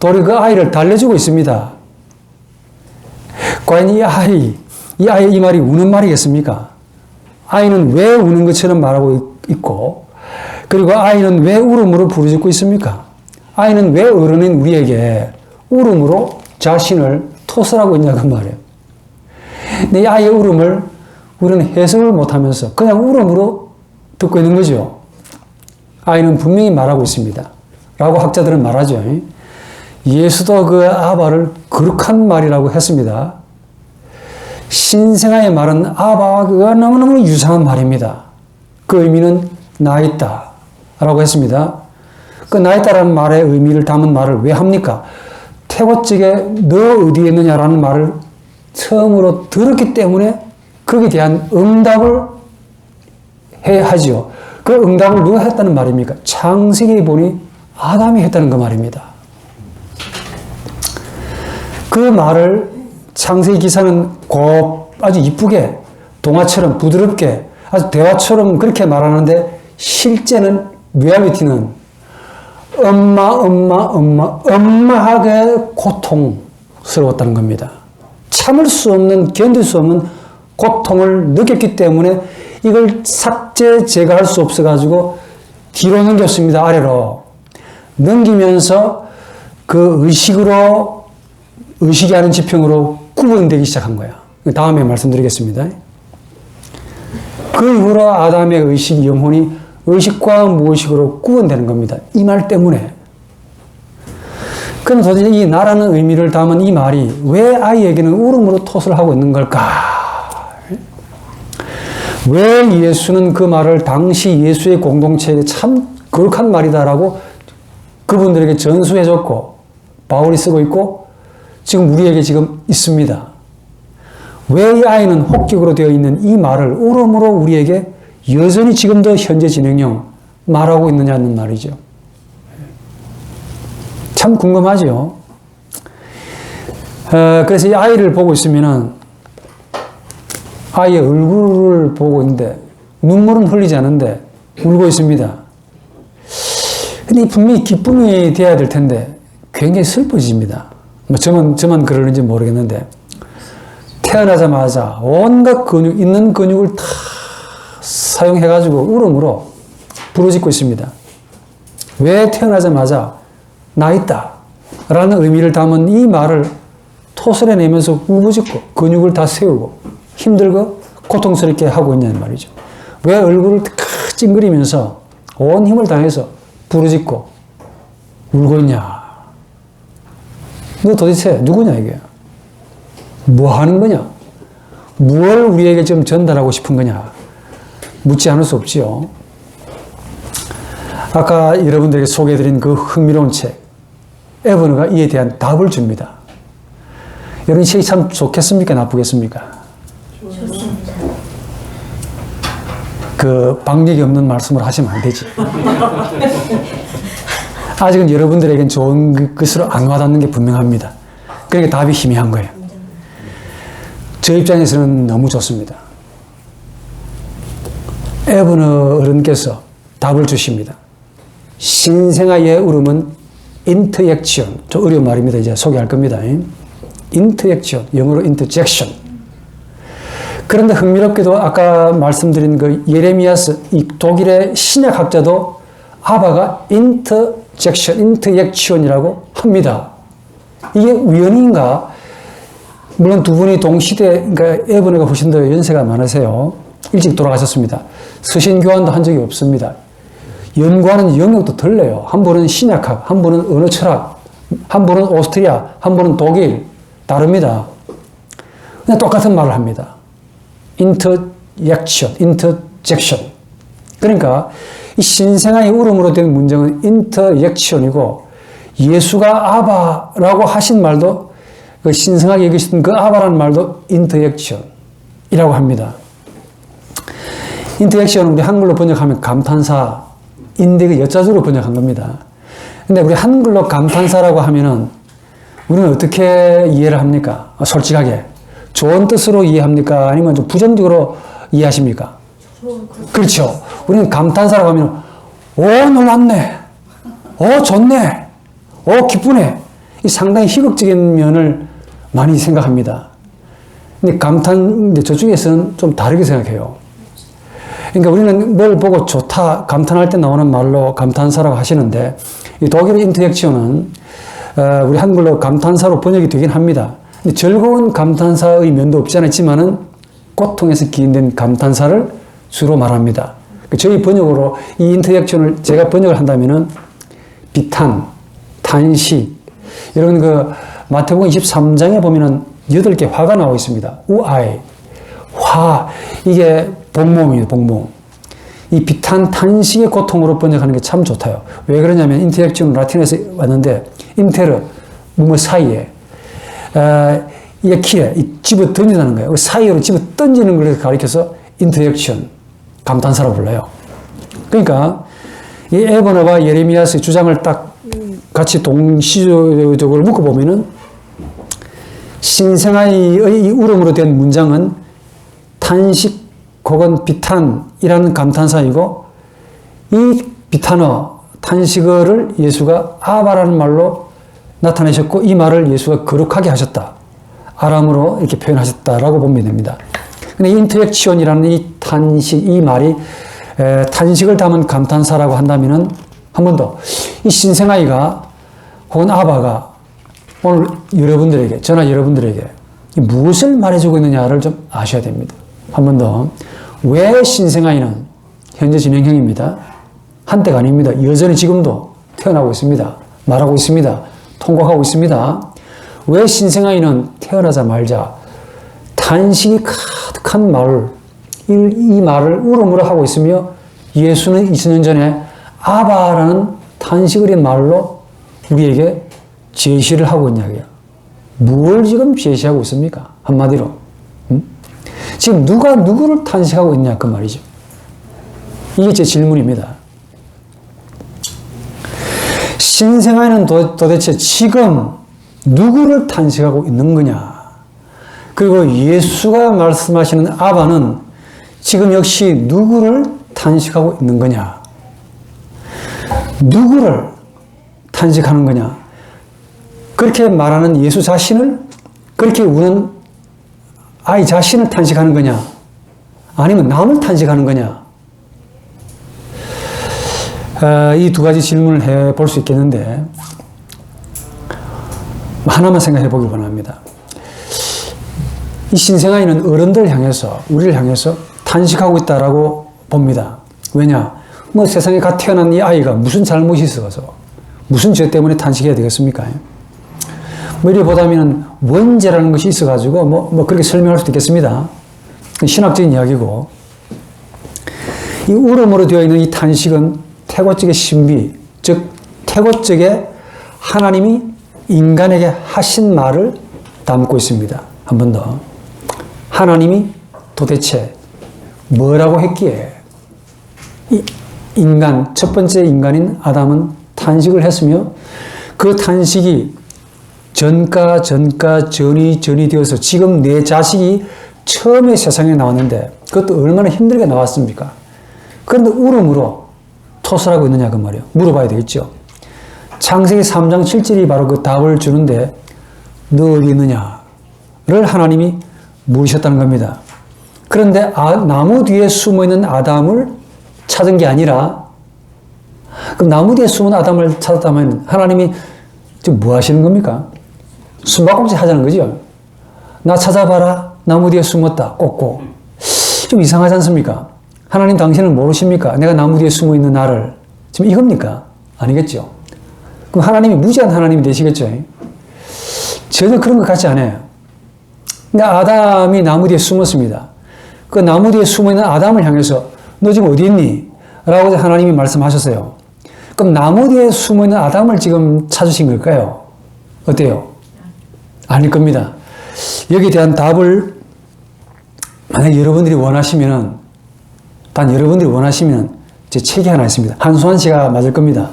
도리 그 아이를 달래주고 있습니다. 과연 이 아이 이 말이 우는 말이겠습니까? 아이는 왜 우는 것처럼 말하고 있고, 그리고 아이는 왜 울음으로 부르짖고 있습니까? 아이는 왜 어른인 우리에게 울음으로 자신을 토설하고 있냐고 말이에요. 근데 이 아이의 울음을 우리는 해석을 못하면서 그냥 울음으로 듣고 있는 거죠. 아이는 분명히 말하고 있습니다. 라고 학자들은 말하죠. 예수도 그 아바를 거룩한 말이라고 했습니다. 신생아의 말은 아바와 그가 너무너무 유사한 말입니다. 그 의미는 나 있다 라고 했습니다. 그 나 있다라는 말의 의미를 담은 말을 왜 합니까? 태고적에 너 어디에 있느냐라는 말을 처음으로 들었기 때문에 거기에 대한 응답을 해야 하지요. 그 응답을 누가 했다는 말입니까? 창세기 보니 아담이 했다는 그 말입니다. 그 말을 창세기 기사는 아주 이쁘게 동화처럼 부드럽게 아주 대화처럼 그렇게 말하는데 실제는 리얼리티는 엄마하게 고통스러웠다는 겁니다. 참을 수 없는, 견딜 수 없는 고통을 느꼈기 때문에 이걸 제거할 수 없어가지고 뒤로 넘겼습니다. 아래로. 넘기면서 그 의식이 아닌 지평으로 구분되기 시작한 거야. 다음에 말씀드리겠습니다. 그 이후로 아담의 의식, 영혼이 의식과 무의식으로 구분되는 겁니다. 이 말 때문에. 그럼 도대체 이 나라는 의미를 담은 이 말이 왜 아이에게는 울음으로 토스를 하고 있는 걸까? 왜 예수는 그 말을 당시 예수의 공동체에 참 거룩한 말이다라고 그분들에게 전수해줬고 바울이 쓰고 있고 지금 우리에게 지금 있습니다. 왜 이 아이는 혹격으로 되어 있는 이 말을 울음으로 우리에게 여전히 지금도 현재 진행형 말하고 있느냐는 말이죠. 참 궁금하죠. 그래서 이 아이를 보고 있으면은 아이의 얼굴을 보고 있는데 눈물은 흘리지 않는데 울고 있습니다. 근데 분명히 기쁨이 돼야 될 텐데 굉장히 슬퍼집니다. 뭐 저만 그러는지 모르겠는데 태어나자마자 온갖 근육, 있는 근육을 다 사용해가지고 울음으로 부르짖고 있습니다. 왜 태어나자마자 나 있다 라는 의미를 담은 이 말을 토설해 내면서 울부짖고 근육을 다 세우고 힘들고 고통스럽게 하고 있냐는 말이죠. 왜 얼굴을 찡그리면서 온 힘을 다해서 부르짖고 울고 있냐. 너 도대체 누구냐 이게. 뭐 하는 거냐. 무엇을 우리에게 좀 전달하고 싶은 거냐. 묻지 않을 수 없지요. 아까 여러분들에게 소개해드린 그 흥미로운 책 에버너가 이에 대한 답을 줍니다. 여러분 이 책이 참 좋겠습니까? 나쁘겠습니까? 좋습니다. 그 박력이 없는 말씀을 하시면 안 되지. 아직은 여러분들에겐 좋은 것으로 안 와닿는 게 분명합니다. 그러니까 답이 희미한 거예요. 저 입장에서는 너무 좋습니다. 에버너 어른께서 답을 주십니다. 신생아의 울음은 인터액션, 좀 어려운 말입니다. 이제 소개할 겁니다. 인터액션, 영어로 인터젝션. 그런데 흥미롭게도 아까 말씀드린 그 예레미야스, 이 독일의 신약학자도 아바가 인터액션이라고 합니다. 이게 우연인가? 물론 두 분이 동시대, 그러니까 에버너가 훨씬 더 연세가 많으세요. 일찍 돌아가셨습니다. 서신 교환도 한 적이 없습니다. 연구하는 영역도 달라요. 한 분은 신약학, 한 분은 언어 철학, 한 분은 오스트리아, 한 분은 독일. 다릅니다. 그냥 똑같은 말을 합니다. 인터액션, 인터젝션. 그러니까 이 신생아의 울음으로 된 문장은 인터액션이고 예수가 아바라고 하신 말도 그 신생아에 계시던 그 아바라는 말도 인터액션이라고 합니다. 인터액션은 우리 한글로 번역하면 감탄사인데 그 여자적으로 번역한 겁니다. 근데 우리 한글로 감탄사라고 하면은 우리는 어떻게 이해를 합니까? 솔직하게. 좋은 뜻으로 이해합니까? 아니면 좀 부정적으로 이해하십니까? 그렇죠. 우리는 감탄사라고 하면, 오, 놀랍네. 오, 좋네. 오, 기쁘네. 이 상당히 희극적인 면을 많이 생각합니다. 근데 근데 저쪽에서는 좀 다르게 생각해요. 그러니까 우리는 뭘 보고 좋다, 감탄할 때 나오는 말로 감탄사라고 하시는데, 이 독일의 인터액션은 우리 한글로 감탄사로 번역이 되긴 합니다. 근데 즐거운 감탄사의 면도 없지 않았지만은 고통에서 기인된 감탄사를 주로 말합니다. 저희 번역으로 이 인터액션을 제가 번역을 한다면은 비탄, 탄식, 이런 그 마태복음 23장에 보면은 8개 화가 나오고 있습니다. 우아이, 화, 이게 복몸이에요, 복몸. 이 비탄, 탄식의 고통으로 번역하는 게 참 좋다요. 왜 그러냐면 인터액션은 라틴에서 왔는데 인테르, 뭐 사이에 이게 키에 집어 던진다는 거예요. 사이로 집어 던지는 걸 가리켜서 인터액션, 감탄사라고 불러요. 그러니까 이 에버너와 예레미야스의 주장을 딱 같이 동시적으로 묶어보면은 신생아의 이 울음으로 된 문장은 탄식 혹은 비탄이라는 감탄사이고 이 비탄어, 탄식어를 예수가 아바라는 말로 나타내셨고 이 말을 예수가 거룩하게 하셨다. 아람으로 이렇게 표현하셨다라고 보면 됩니다. 근데 인터액션이라는 이 탄식, 이 말이 탄식을 담은 감탄사라고 한다면은 한 번 더. 이 신생아이가 혹은 아바가 오늘 여러분들에게, 저나 여러분들에게 무엇을 말해주고 있느냐를 좀 아셔야 됩니다. 한 번 더. 왜 신생아이는 현재 진행형입니다. 한때가 아닙니다. 여전히 지금도 태어나고 있습니다. 말하고 있습니다. 통곡하고 있습니다. 왜 신생아이는 태어나자마자 탄식이 가득한 말을, 이 말을 우러물어 하고 있으며 예수는 2000년 전에 아바라는 탄식 어린 말로 우리에게 제시를 하고 있냐고요. 뭘 지금 제시하고 있습니까? 한마디로. 지금 누가 누구를 탄식하고 있냐 그 말이죠. 이게 제 질문입니다. 신생아에는 도대체 지금 누구를 탄식하고 있는 거냐? 그리고 예수가 말씀하시는 아바는 지금 역시 누구를 탄식하고 있는 거냐? 누구를 탄식하는 거냐? 그렇게 말하는 예수 자신을, 그렇게 우는 아이 자신을 탄식하는 거냐? 아니면 남을 탄식하는 거냐? 이 두 가지 질문을 해볼 수 있겠는데 하나만 생각해 보길 원합니다. 이 신생아이는 어른들 향해서, 우리를 향해서 탄식하고 있다라고 봅니다. 왜냐? 뭐 세상에 갓 태어난 이 아이가 무슨 잘못이 있어서, 무슨 죄 때문에 탄식해야 되겠습니까? 뭐 이리보다는 원죄라는 것이 있어가지고 뭐 그렇게 설명할 수도 있겠습니다. 신학적인 이야기고, 이 울음으로 되어 있는 이 탄식은 태고적의 신비, 즉 태고적의 하나님이 인간에게 하신 말을 담고 있습니다. 한 번 더. 하나님이 도대체 뭐라고 했기에 인간, 첫 번째 인간인 아담은 탄식을 했으며 그 탄식이 전이 되어서 지금 내 자식이 처음에 세상에 나왔는데 그것도 얼마나 힘들게 나왔습니까? 그런데 울음으로 토설하고 있느냐 그 말이에요. 물어봐야 되겠죠. 창세기 3장 7절이 바로 그 답을 주는데 너 어디 있느냐를 하나님이 물으셨다는 겁니다. 그런데 나무 뒤에 숨어있는 아담을 찾은 게 아니라, 그럼 나무 뒤에 숨은 아담을 찾았다면 하나님이 지금 뭐 하시는 겁니까? 숨바꼭질 하자는 거죠. 나 찾아봐라. 나무 뒤에 숨었다. 꼭꼭. 좀 이상하지 않습니까? 하나님 당신은 모르십니까? 내가 나무 뒤에 숨어있는 나를. 지금 이겁니까? 아니겠죠. 그럼 하나님이 무지한 하나님이 되시겠죠. 전혀 그런 것 같지 않아요. 그러니까 아담이 나무 뒤에 숨었습니다. 그 나무 뒤에 숨어있는 아담을 향해서 너 지금 어디 있니? 라고 하나님이 말씀하셨어요. 그럼 나무 뒤에 숨어있는 아담을 지금 찾으신 걸까요? 어때요? 아닐 겁니다. 여기에 대한 답을 만약 여러분들이 원하시면, 단 여러분들이 원하시면 제 책이 하나 있습니다. 한수환 씨가 맞을 겁니다.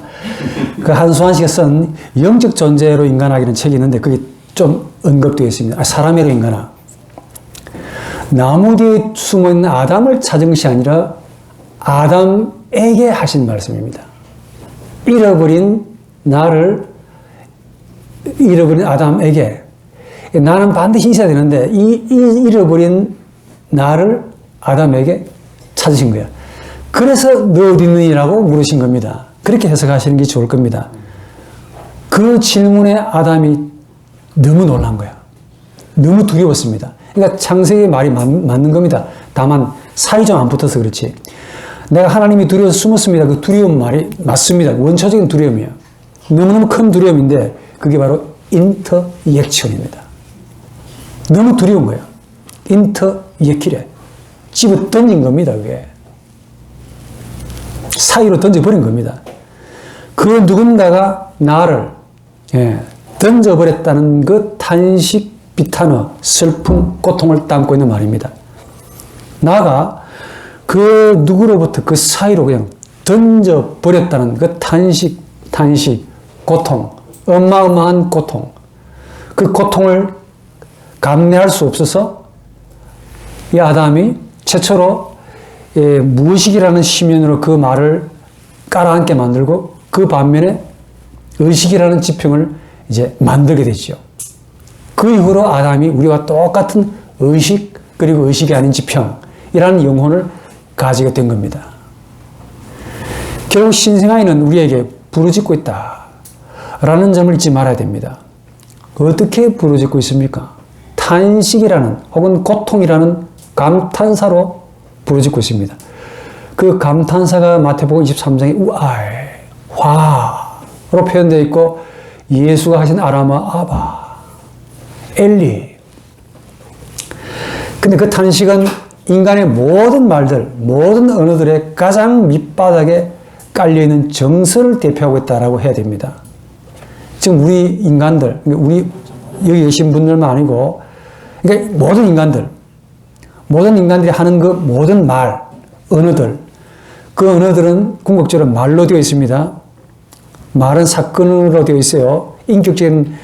그 한수환 씨가 쓴 영적 존재로 인간하기는 책이 있는데 그게 좀 언급되어 있습니다. 사람으로 인간하. 나무 뒤에 숨어있는 아담을 찾은 것이 아니라 아담에게 하신 말씀입니다. 잃어버린 아담에게, 나는 반드시 있어야 되는데 이 잃어버린 나를 아담에게 찾으신 거야. 그래서 너 어디 있느냐고 물으신 겁니다. 그렇게 해석하시는 게 좋을 겁니다. 그 질문에 아담이 너무 놀란 거야. 너무 두려웠습니다. 그러니까 창세기의 말이 맞는 겁니다. 다만 살이 좀 안 붙어서 그렇지. 내가 하나님이 두려워서 숨었습니다. 그 두려움 말이 맞습니다. 원초적인 두려움이에요. 너무너무 큰 두려움인데 그게 바로 인터이액션입니다. 너무 두려운 거예요. 인터이액키래. 집어 던진 겁니다. 그게. 사이로 던져버린 겁니다. 그 누군가가 나를 던져버렸다는 그 탄식, 비탄어, 슬픔, 고통을 담고 있는 말입니다. 나가 그 누구로부터 그 사이로 그냥 던져버렸다는 그 탄식, 고통, 어마어마한 고통, 그 고통을 감내할 수 없어서 이 아담이 최초로 무의식이라는 시면으로 그 말을 깔아앉게 만들고 그 반면에 의식이라는 지평을 이제 만들게 되죠. 그 이후로 아담이 우리와 똑같은 의식 그리고 의식이 아닌 지평이라는 영혼을 가지게 된 겁니다. 결국 신생아에는 우리에게 부르짖고 있다 라는 점을 잊지 말아야 됩니다. 어떻게 부르짖고 있습니까? 탄식이라는 혹은 고통이라는 감탄사로 부르짖고 있습니다. 그 감탄사가 마태복음 23장에 우알, 화로 표현되어 있고 예수가 하신 아람어 아바, 엘리. 근데 그 탄식은 인간의 모든 말들, 모든 언어들의 가장 밑바닥에 깔려있는 정서를 대표하고 있다고 해야 됩니다. 지금 우리 인간들, 우리 여기 계신 분들만 아니고, 그러니까 모든 인간들이 하는 그 모든 말, 언어들, 그 언어들은 궁극적으로 말로 되어 있습니다. 말은 사건으로 되어 있어요. 인격적인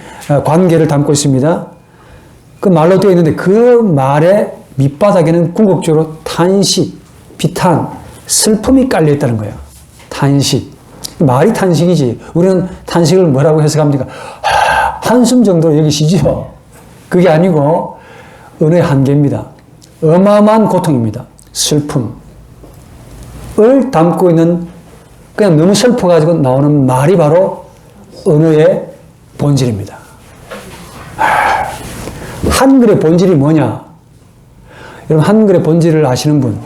관계를 담고 있습니다. 그 말로 되어 있는데 그 말의 밑바닥에는 궁극적으로 탄식, 비탄, 슬픔이 깔려 있다는 거예요. 탄식. 말이 탄식이지. 우리는 탄식을 뭐라고 해석합니까? 한숨 정도로 여기시죠. 그게 아니고 언어의 한계입니다. 어마어마한 고통입니다. 슬픔을 담고 있는, 그냥 너무 슬퍼가지고 나오는 말이 바로 언어의 본질입니다. 한글의 본질이 뭐냐? 여러분, 한글의 본질을 아시는 분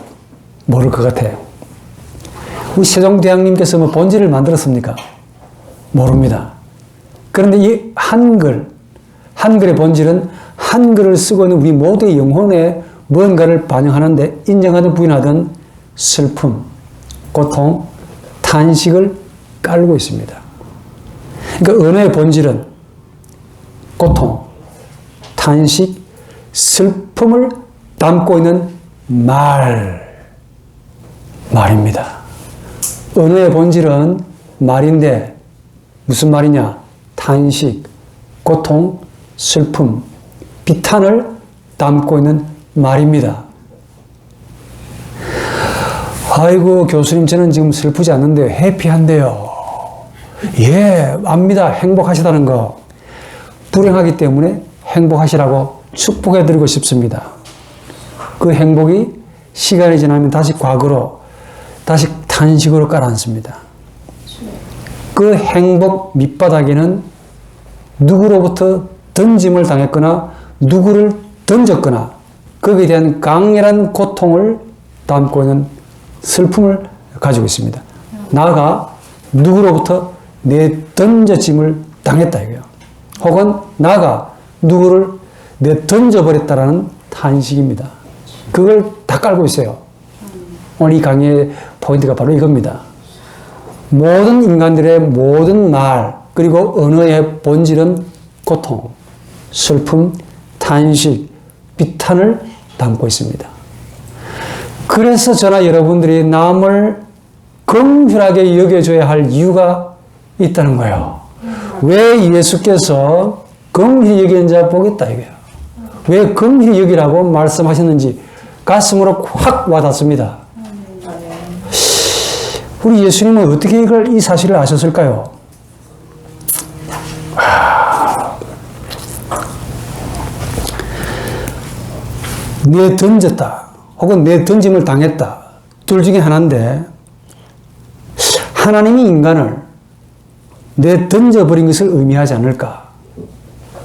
모를 것 같아요. 우리 세종대왕님께서 뭐 본질을 만들었습니까? 모릅니다. 그런데 이 한글의 본질은 한글을 쓰고 있는 우리 모두의 영혼에 무언가를 반영하는데 인정하든 부인하든 슬픔, 고통, 탄식을 깔고 있습니다. 그러니까 언어의 본질은 고통, 탄식, 슬픔을 담고 있는 말입니다. 언어의 본질은 말인데 무슨 말이냐? 탄식, 고통, 슬픔, 비탄을 담고 있는 말입니다. 아이고, 교수님, 저는 지금 슬프지 않는데요. 해피한데요. 예, 압니다. 행복하시다는 거. 불행하기 때문에 행복하시라고 축복해드리고 싶습니다. 그 행복이 시간이 지나면 다시 과거로, 다시 탄식으로 깔아앉습니다. 그 행복 밑바닥에는 누구로부터 던짐을 당했거나 누구를 던졌거나 거기에 대한 강렬한 고통을 담고 있는 슬픔을 가지고 있습니다. 나가 누구로부터 내던져짐을 당했다 이거예요. 혹은 나가 누구를 내던져버렸다라는 탄식입니다. 그걸 다 깔고 있어요. 오늘 이 강의의 포인트가 바로 이겁니다. 모든 인간들의 모든 말 그리고 언어의 본질은 고통, 슬픔, 탄식, 비탄을 담고 있습니다. 그래서 저나 여러분들이 남을 긍휼하게 여겨줘야 할 이유가 있다는 거예요. 왜 예수께서 긍휼히 여기는 자 보겠다 이거예요. 왜 긍휼히 여기라고 말씀하셨는지 가슴으로 확 와닿습니다. 우리 예수님은 어떻게 이 사실을 아셨을까요? 내 던졌다 혹은 내 던짐을 당했다 둘 중에 하나인데 하나님이 인간을 내 던져버린 것을 의미하지 않을까?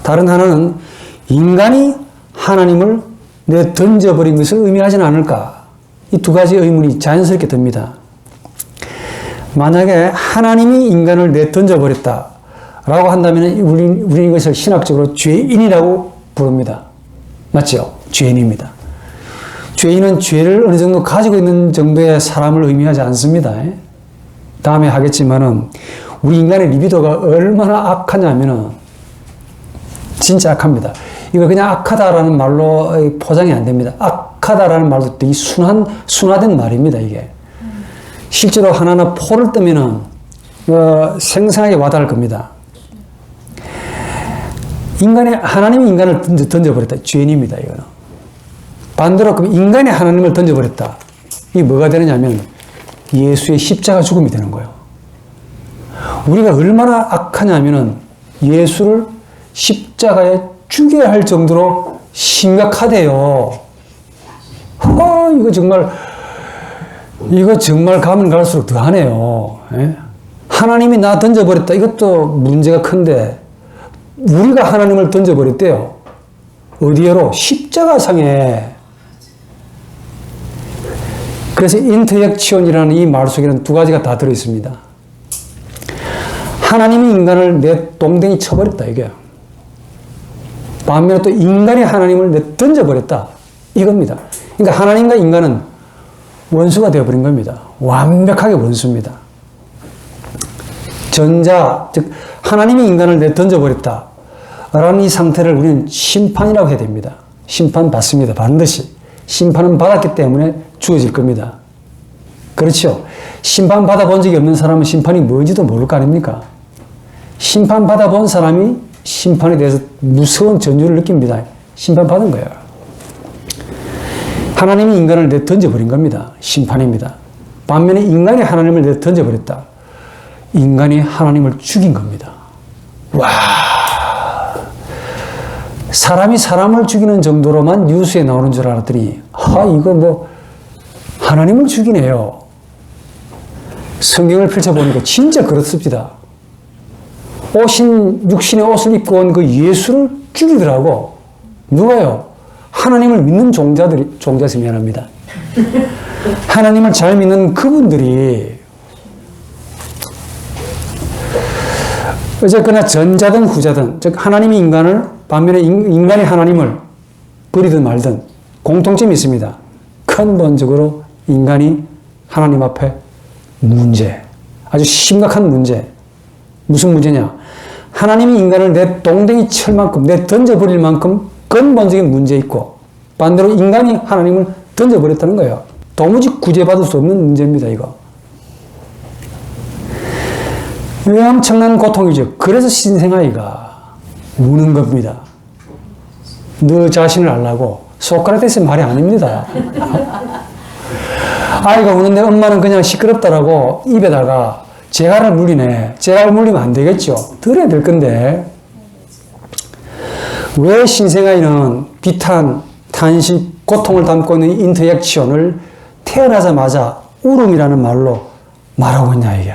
다른 하나는 인간이 하나님을 내 던져버린 것을 의미하지는 않을까? 이 두 가지 의문이 자연스럽게 듭니다. 만약에 하나님이 인간을 내 던져버렸다 라고 한다면 우리는 이것을 신학적으로 죄인이라고 부릅니다. 맞죠? 죄인입니다. 죄인은 죄를 어느 정도 가지고 있는 정도의 사람을 의미하지 않습니다. 다음에 하겠지만은 우리 인간의 리비도가 얼마나 악하냐면은 진짜 악합니다. 이거 그냥 악하다라는 말로 포장이 안 됩니다. 악하다라는 말도 되게 순화된 말입니다, 이게. 실제로 하나하나 포를 뜨면은 생생하게 와닿을 겁니다. 하나님이 인간을 던져버렸다. 죄인입니다, 이거는. 반대로 그럼 인간이 하나님을 던져버렸다. 이게 뭐가 되느냐면 예수의 십자가 죽음이 되는 거예요. 우리가 얼마나 악하냐면은 예수를 십자가에 죽여야 할 정도로 심각하대요. 이거 정말 이거 정말 가면 갈수록 더하네요. 예? 하나님이 나 던져버렸다. 이것도 문제가 큰데 우리가 하나님을 던져버렸대요. 어디에로? 십자가상에. 그래서 인터액션이라는 이 말 속에는 두 가지가 다 들어있습니다. 하나님이 인간을 내 동댕이 쳐버렸다 이게. 반면에 또 인간이 하나님을 내 던져버렸다 이겁니다. 그러니까 하나님과 인간은 원수가 되어버린 겁니다. 완벽하게 원수입니다. 전자, 즉 하나님이 인간을 내 던져버렸다 라는 이 상태를 우리는 심판이라고 해야 됩니다. 심판 받습니다. 반드시. 심판은 받았기 때문에 주어질 겁니다. 그렇죠? 심판 받아본 적이 없는 사람은 심판이 뭔지도 모를 거 아닙니까? 심판 받아본 사람이 심판에 대해서 무서운 전율을 느낍니다. 심판 받은 거예요. 하나님이 인간을 내 던져버린 겁니다. 심판입니다. 반면에 인간이 하나님을 내 던져버렸다. 인간이 하나님을 죽인 겁니다. 와. 사람이 사람을 죽이는 정도로만 뉴스에 나오는 줄 알았더니, 이거 뭐, 하나님을 죽이네요. 성경을 펼쳐보니까 진짜 그렇습니다. 육신의 옷을 입고 온 그 예수를 죽이더라고. 누가요? 하나님을 믿는 종자에서 미안합니다. 하나님을 잘 믿는 그분들이 어쨌거나 전자든 후자든, 즉 하나님이 인간을, 반면에 인간이 하나님을 버리든 말든 공통점이 있습니다. 근본적으로 인간이 하나님 앞에 문제, 아주 심각한 문제. 무슨 문제냐? 하나님이 인간을 내 동댕이 칠 만큼, 내 던져버릴 만큼 근본적인 문제 있고, 반대로 인간이 하나님을 던져버렸다는 거예요. 도무지 구제받을 수 없는 문제입니다, 이거. 엄청난 고통이죠. 그래서 신생아이가 우는 겁니다. 너 자신을 알라고. 소크라테스의 말이 아닙니다. 아이가 우는데 엄마는 그냥 시끄럽다라고 입에다가 재갈을 물리네. 재갈 물리면 안 되겠죠. 들어야 될 건데. 왜 신생아이는 비탄, 탄식, 고통을 담고 있는 인터액션을 태어나자마자 울음이라는 말로 말하고 있냐, 이게.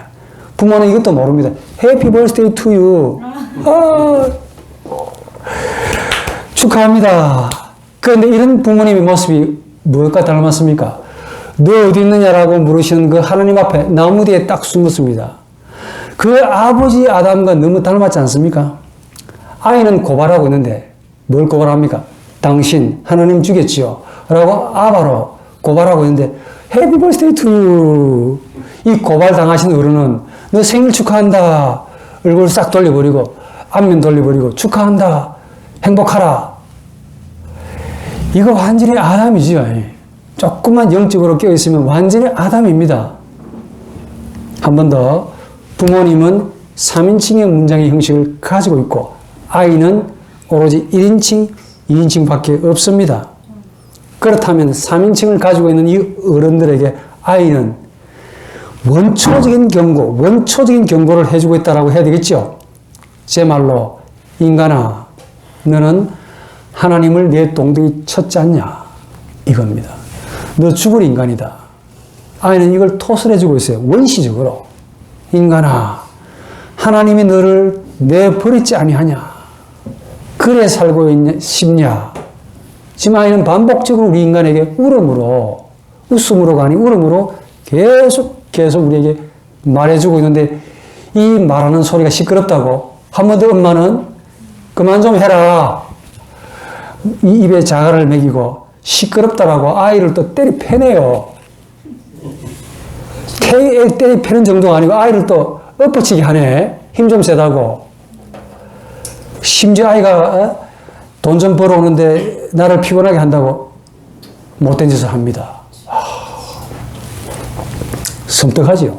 부모는 이것도 모릅니다. Happy birthday to you. 축하합니다. 그런데 이런 부모님의 모습이 무엇과 닮았습니까? 너 어디 있느냐라고 물으시는 그 하나님 앞에 나무 뒤에 딱 숨었습니다. 그 아버지 아담과 너무 닮았지 않습니까? 아이는 고발하고 있는데 뭘 고발합니까? 당신 하나님 죽였지요? 라고 아바로 고발하고 있는데 Happy birthday to you. 이 고발당하신 어른은 너 생일 축하한다. 얼굴 싹 돌려버리고 앞면 돌려버리고 축하한다. 행복하라. 이거 완전히 아담이죠. 조금만 영적으로 깨어있으면 완전히 아담입니다. 한 번 더. 부모님은 3인칭의 문장의 형식을 가지고 있고 아이는 오로지 1인칭, 2인칭 밖에 없습니다. 그렇다면 3인칭을 가지고 있는 이 어른들에게 아이는 원초적인 경고를 해주고 있다고 해야 되겠죠. 제 말로 인간아, 너는 하나님을 내 동댕이 쳤지 않냐 이겁니다. 너 죽을 인간이다. 아이는 이걸 토설해주고 있어요. 원시적으로. 인간아, 하나님이 너를 내버리지 아니하냐. 그래 살고 싶냐. 지금 아이는 반복적으로 우리 인간에게 웃음으로가 아닌 울음으로 계속 우리에게 말해주고 있는데 이 말하는 소리가 시끄럽다고 한 번 더 엄마는 그만 좀 해라. 이 입에 자갈을 먹이고 시끄럽다라고 아이를 또 때리 패네요. 때리 패는 정도가 아니고 아이를 또 엎어치게 하네. 힘 좀 세다고. 심지어 아이가 돈 좀 벌어오는데 나를 피곤하게 한다고 못된 짓을 합니다. 섬뜩하지요.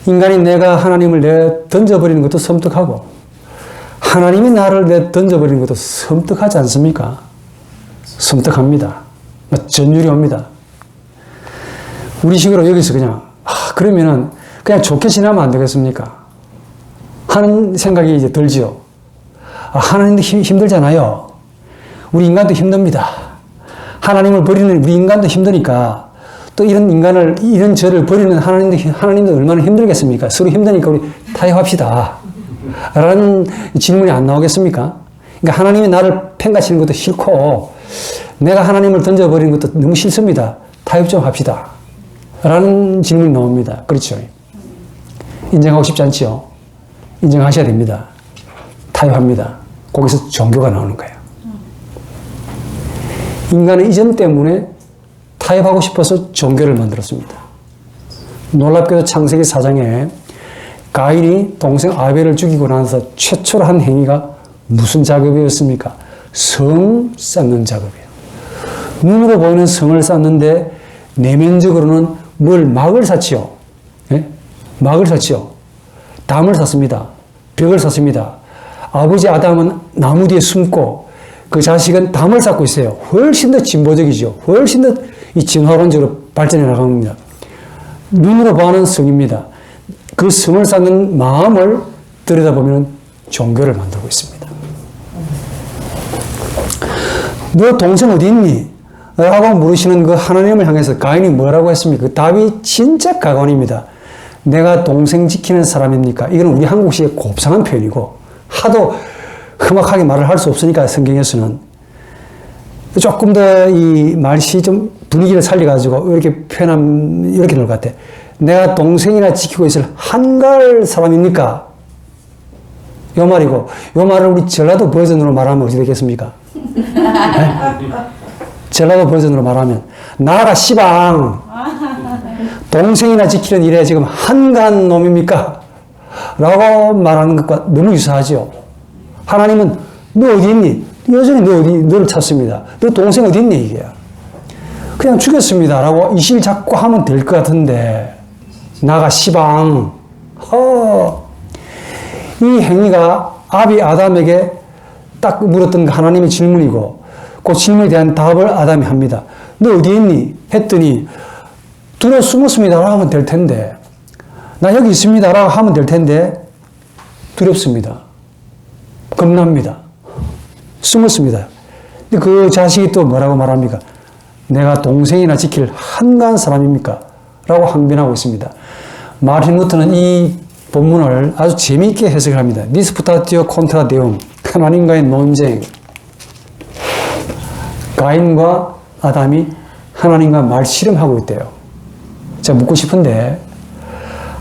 인간이 내가 하나님을 내 던져버리는 것도 섬뜩하고 하나님이 나를 내 던져버리는 것도 섬뜩하지 않습니까? 섬뜩합니다. 전율이 옵니다. 우리식으로 여기서 그냥 그러면은 그냥 좋게 지나면 안 되겠습니까? 하는 생각이 이제 들지요. 하나님도 힘들잖아요. 우리 인간도 힘듭니다. 하나님을 버리는 우리 인간도 힘드니까 또 이런 인간을, 이런 죄를 버리는 하나님도 얼마나 힘들겠습니까? 서로 힘드니까 우리 타협합시다. 라는 질문이 안 나오겠습니까? 그러니까 하나님이 나를 팽가치는 것도 싫고, 내가 하나님을 던져버리는 것도 너무 싫습니다. 타협 좀 합시다. 라는 질문이 나옵니다. 그렇죠? 인정하고 싶지 않지요? 인정하셔야 됩니다. 타협합니다. 거기서 종교가 나오는 거예요. 인간은 이점 때문에 타협하고 싶어서 종교를 만들었습니다. 놀랍게도 창세기 4장에 가인이 동생 아벨을 죽이고 나서 최초로 한 행위가 무슨 작업이었습니까? 성 쌓는 작업이에요. 눈으로 보이는 성을 쌓는데 내면적으로는 뭘 막을 쌓지요. 예? 막을 쌓지요. 담을 쌓습니다. 벽을 쌓습니다. 아버지 아담은 나무 뒤에 숨고 그 자식은 담을 쌓고 있어요. 훨씬 더 진보적이죠. 훨씬 더 이 진화론적으로 발전해 나갑니다. 눈으로 보는 성입니다. 그 성을 쌓는 마음을 들여다보면 종교를 만들고 있습니다. 너 동생 어디 있니? 라고 물으시는 그 하나님을 향해서 가인이 뭐라고 했습니까? 그 답이 진짜 가관입니다. 내가 동생 지키는 사람입니까? 이건 우리 한국식의 곱상한 표현이고 하도 험악하게 말을 할 수 없으니까 성경에서는 조금 더 이 말씨 좀 분위기를 살려가지고 이렇게 표현하면 이렇게 나올 것 같아. 내가 동생이나 지키고 있을 한갈 사람입니까? 요 말이고, 요 말을 우리 전라도 버전으로 말하면 어떻게 되겠습니까? 네? 전라도 버전으로 말하면, 나가 시방, 동생이나 지키는 일에 지금 한간 놈입니까? 라고 말하는 것과 너무 유사하죠. 하나님은 너 어디 있니? 여전히 너를 찾습니다. 너 동생 어디 있니? 이게. 그냥 죽였습니다. 라고 이실 잡고 하면 될 것 같은데, 나가 시방. 이 행위가 아비 아담에게 딱 물었던 하나님의 질문이고, 그 질문에 대한 답을 아담이 합니다. 너 어디 있니? 했더니, 들어 숨었습니다. 라고 하면 될 텐데, 나 여기 있습니다. 라고 하면 될 텐데, 두렵습니다. 겁납니다. 숨었습니다. 근데 그 자식이 또 뭐라고 말합니까? 내가 동생이나 지킬 한가한 사람입니까? 라고 항변하고 있습니다. 마르틴 루터는 이 본문을 아주 재미있게 해석을 합니다. 디스푸타티오 콘트라 데움, 하나님과의 논쟁. 가인과 아담이 하나님과 말씨름하고 있대요. 제가 묻고 싶은데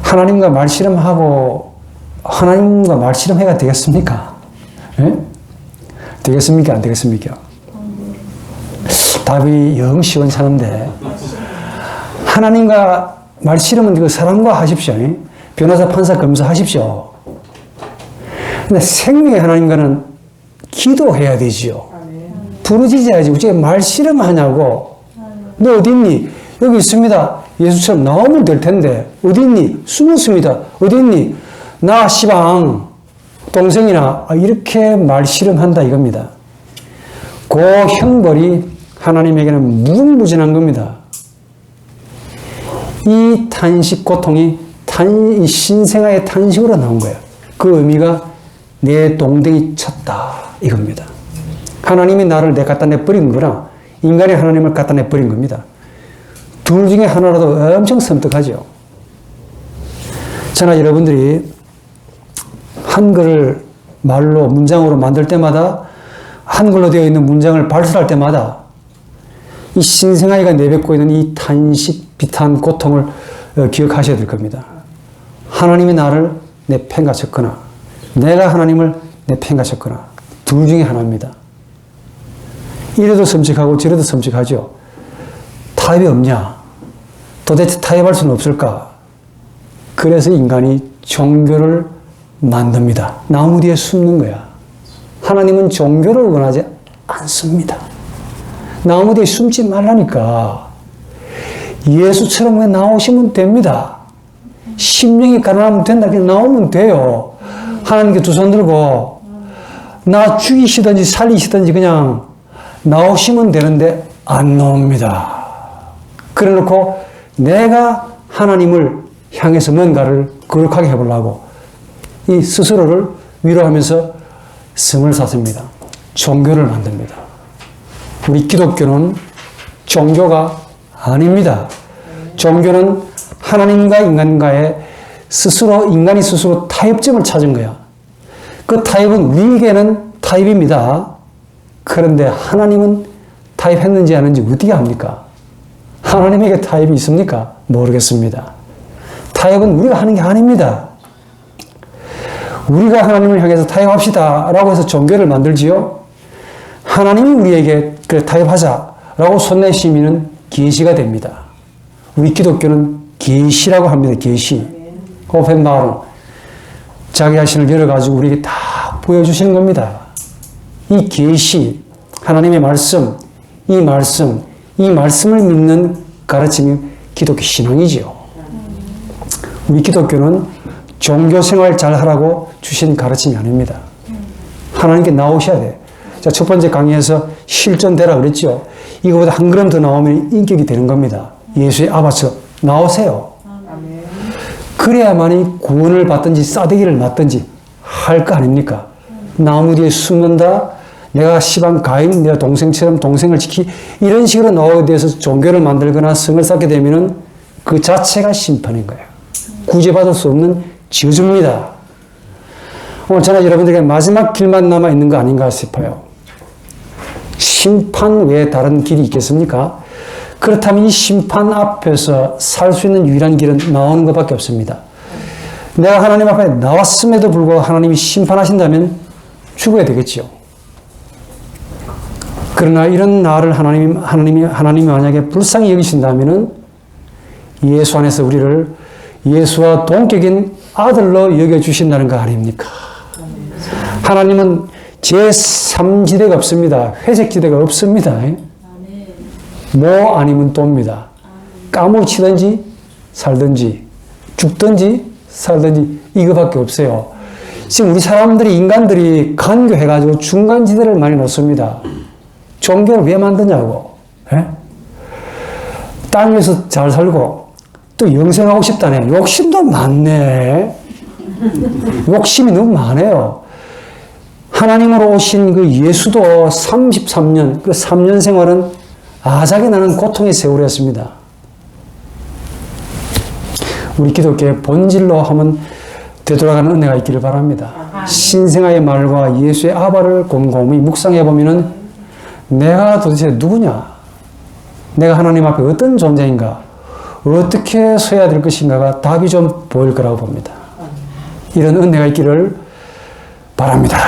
하나님과 말씨름하고 하나님과 말씨름해가 되겠습니까? 예? 되겠습니까? 안 되겠습니까? 답이 영 시원찮은데 하나님과 말씨름은 그 사람과 하십시오. 변호사, 판사, 검사 하십시오. 근데 생명의 하나님과는 기도해야 되지요. 부르짖어야지. 어째 말씨름 하냐고. 너 어디 있니? 여기 있습니다. 예수처럼 나오면 될 텐데. 어디 있니? 숨었습니다. 어디 있니? 나 시방 동생이나 이렇게 말씨름한다 이겁니다. 그 형벌이 하나님에게는 무궁무진한 겁니다. 이 탄식 고통이 신생아의 탄식으로 나온 거예요. 그 의미가 내 동댕이 쳤다 이겁니다. 하나님이 나를 갖다 내버린 거나 인간이 하나님을 갖다 내버린 겁니다. 둘 중에 하나라도 엄청 섬뜩하죠. 저나 여러분들이 한글을 말로 문장으로 만들 때마다 한글로 되어 있는 문장을 발설할 때마다 이 신생아이가 내뱉고 있는 이 탄식, 비탄, 고통을 기억하셔야 될 겁니다. 하나님이 나를 내팽가쳤거나 내가 하나님을 내팽가쳤거나 둘 중에 하나입니다. 이래도 섬찟하고 저래도 섬찟하죠. 타협이 없냐? 도대체 타협할 수는 없을까? 그래서 인간이 종교를 만듭니다. 나무 뒤에 숨는 거야. 하나님은 종교를 원하지 않습니다. 나무 뒤에 숨지 말라니까. 예수처럼 그냥 나오시면 됩니다. 심령이 가난하면 된다. 그냥 나오면 돼요. 하나님께 두 손 들고 나 죽이시든지 살리시든지 그냥 나오시면 되는데 안 나옵니다. 그래 놓고 내가 하나님을 향해서 뭔가를 거룩하게 해보려고 이 스스로를 위로하면서 성을 쌓습니다. 종교를 만듭니다. 우리 기독교는 종교가 아닙니다. 종교는 하나님과 인간과의 인간이 스스로 타협점을 찾은 거야. 그 타협은 우리에게는 타협입니다. 그런데 하나님은 타협했는지 아닌지 어떻게 합니까? 하나님에게 타협이 있습니까? 모르겠습니다. 타협은 우리가 하는 게 아닙니다. 우리가 하나님을 향해서 타협합시다 라고 해서 종교를 만들지요. 하나님이 우리에게 그래 타협하자라고 손 내시면 계시가 됩니다. 우리 기독교는 계시라고 합니다. 계시. 오펜바로 자기 자신을 열어가지고 우리에게 다 보여주시는 겁니다. 이 계시, 하나님의 말씀, 이 말씀을 믿는 가르침이 기독교 신앙이지요. 우리 기독교는 종교 생활 잘 하라고 주신 가르침이 아닙니다. 하나님께 나오셔야 돼. 자, 첫 번째 강의에서 실존되라 그랬죠. 이거보다 한 걸음 더 나오면 인격이 되는 겁니다. 예수의 아바처 나오세요. 그래야만이 구원을 받든지 싸대기를 맞든지 할 거 아닙니까? 나무 뒤에 숨는다. 내가 시방 가인, 내가 동생처럼 동생을 이런 식으로 나오게 돼서 종교를 만들거나 성을 쌓게 되면은 그 자체가 심판인 거예요. 구제받을 수 없는 저주입니다. 오늘 저는 여러분들에게 마지막 길만 남아 있는 거 아닌가 싶어요. 심판 외에 다른 길이 있겠습니까? 그렇다면 이 심판 앞에서 살 수 있는 유일한 길은 나오는 것밖에 없습니다. 내가 하나님 앞에 나왔음에도 불구하고 하나님이 심판하신다면 죽어야 되겠지요. 그러나 이런 나를 하나님이 만약에 불쌍히 여기신다면은 예수 안에서 우리를 예수와 동격인 아들로 여겨주신다는 거 아닙니까? 하나님은 제3지대가 없습니다. 회색지대가 없습니다. 뭐 아니면 또입니다. 까무치든지 살든지 죽든지 살든지 이거밖에 없어요. 지금 우리 사람들이 인간들이 간교해가지고 중간지대를 많이 놓습니다. 종교를 왜 만드냐고. 에? 땅 위에서 잘 살고 또 영생하고 싶다네. 욕심도 많네. 욕심이 너무 많아요. 하나님으로 오신 그 예수도 33년, 그 3년 생활은 아작에 나는 고통의 세월이었습니다. 우리 기독교의 본질로 하면 되돌아가는 은혜가 있기를 바랍니다. 신생아의 말과 예수의 아바를 곰곰이 묵상해 보면은 내가 도대체 누구냐? 내가 하나님 앞에 어떤 존재인가? 어떻게 서야 될 것인가가 답이 좀 보일 거라고 봅니다. 이런 은혜가 있기를 바랍니다.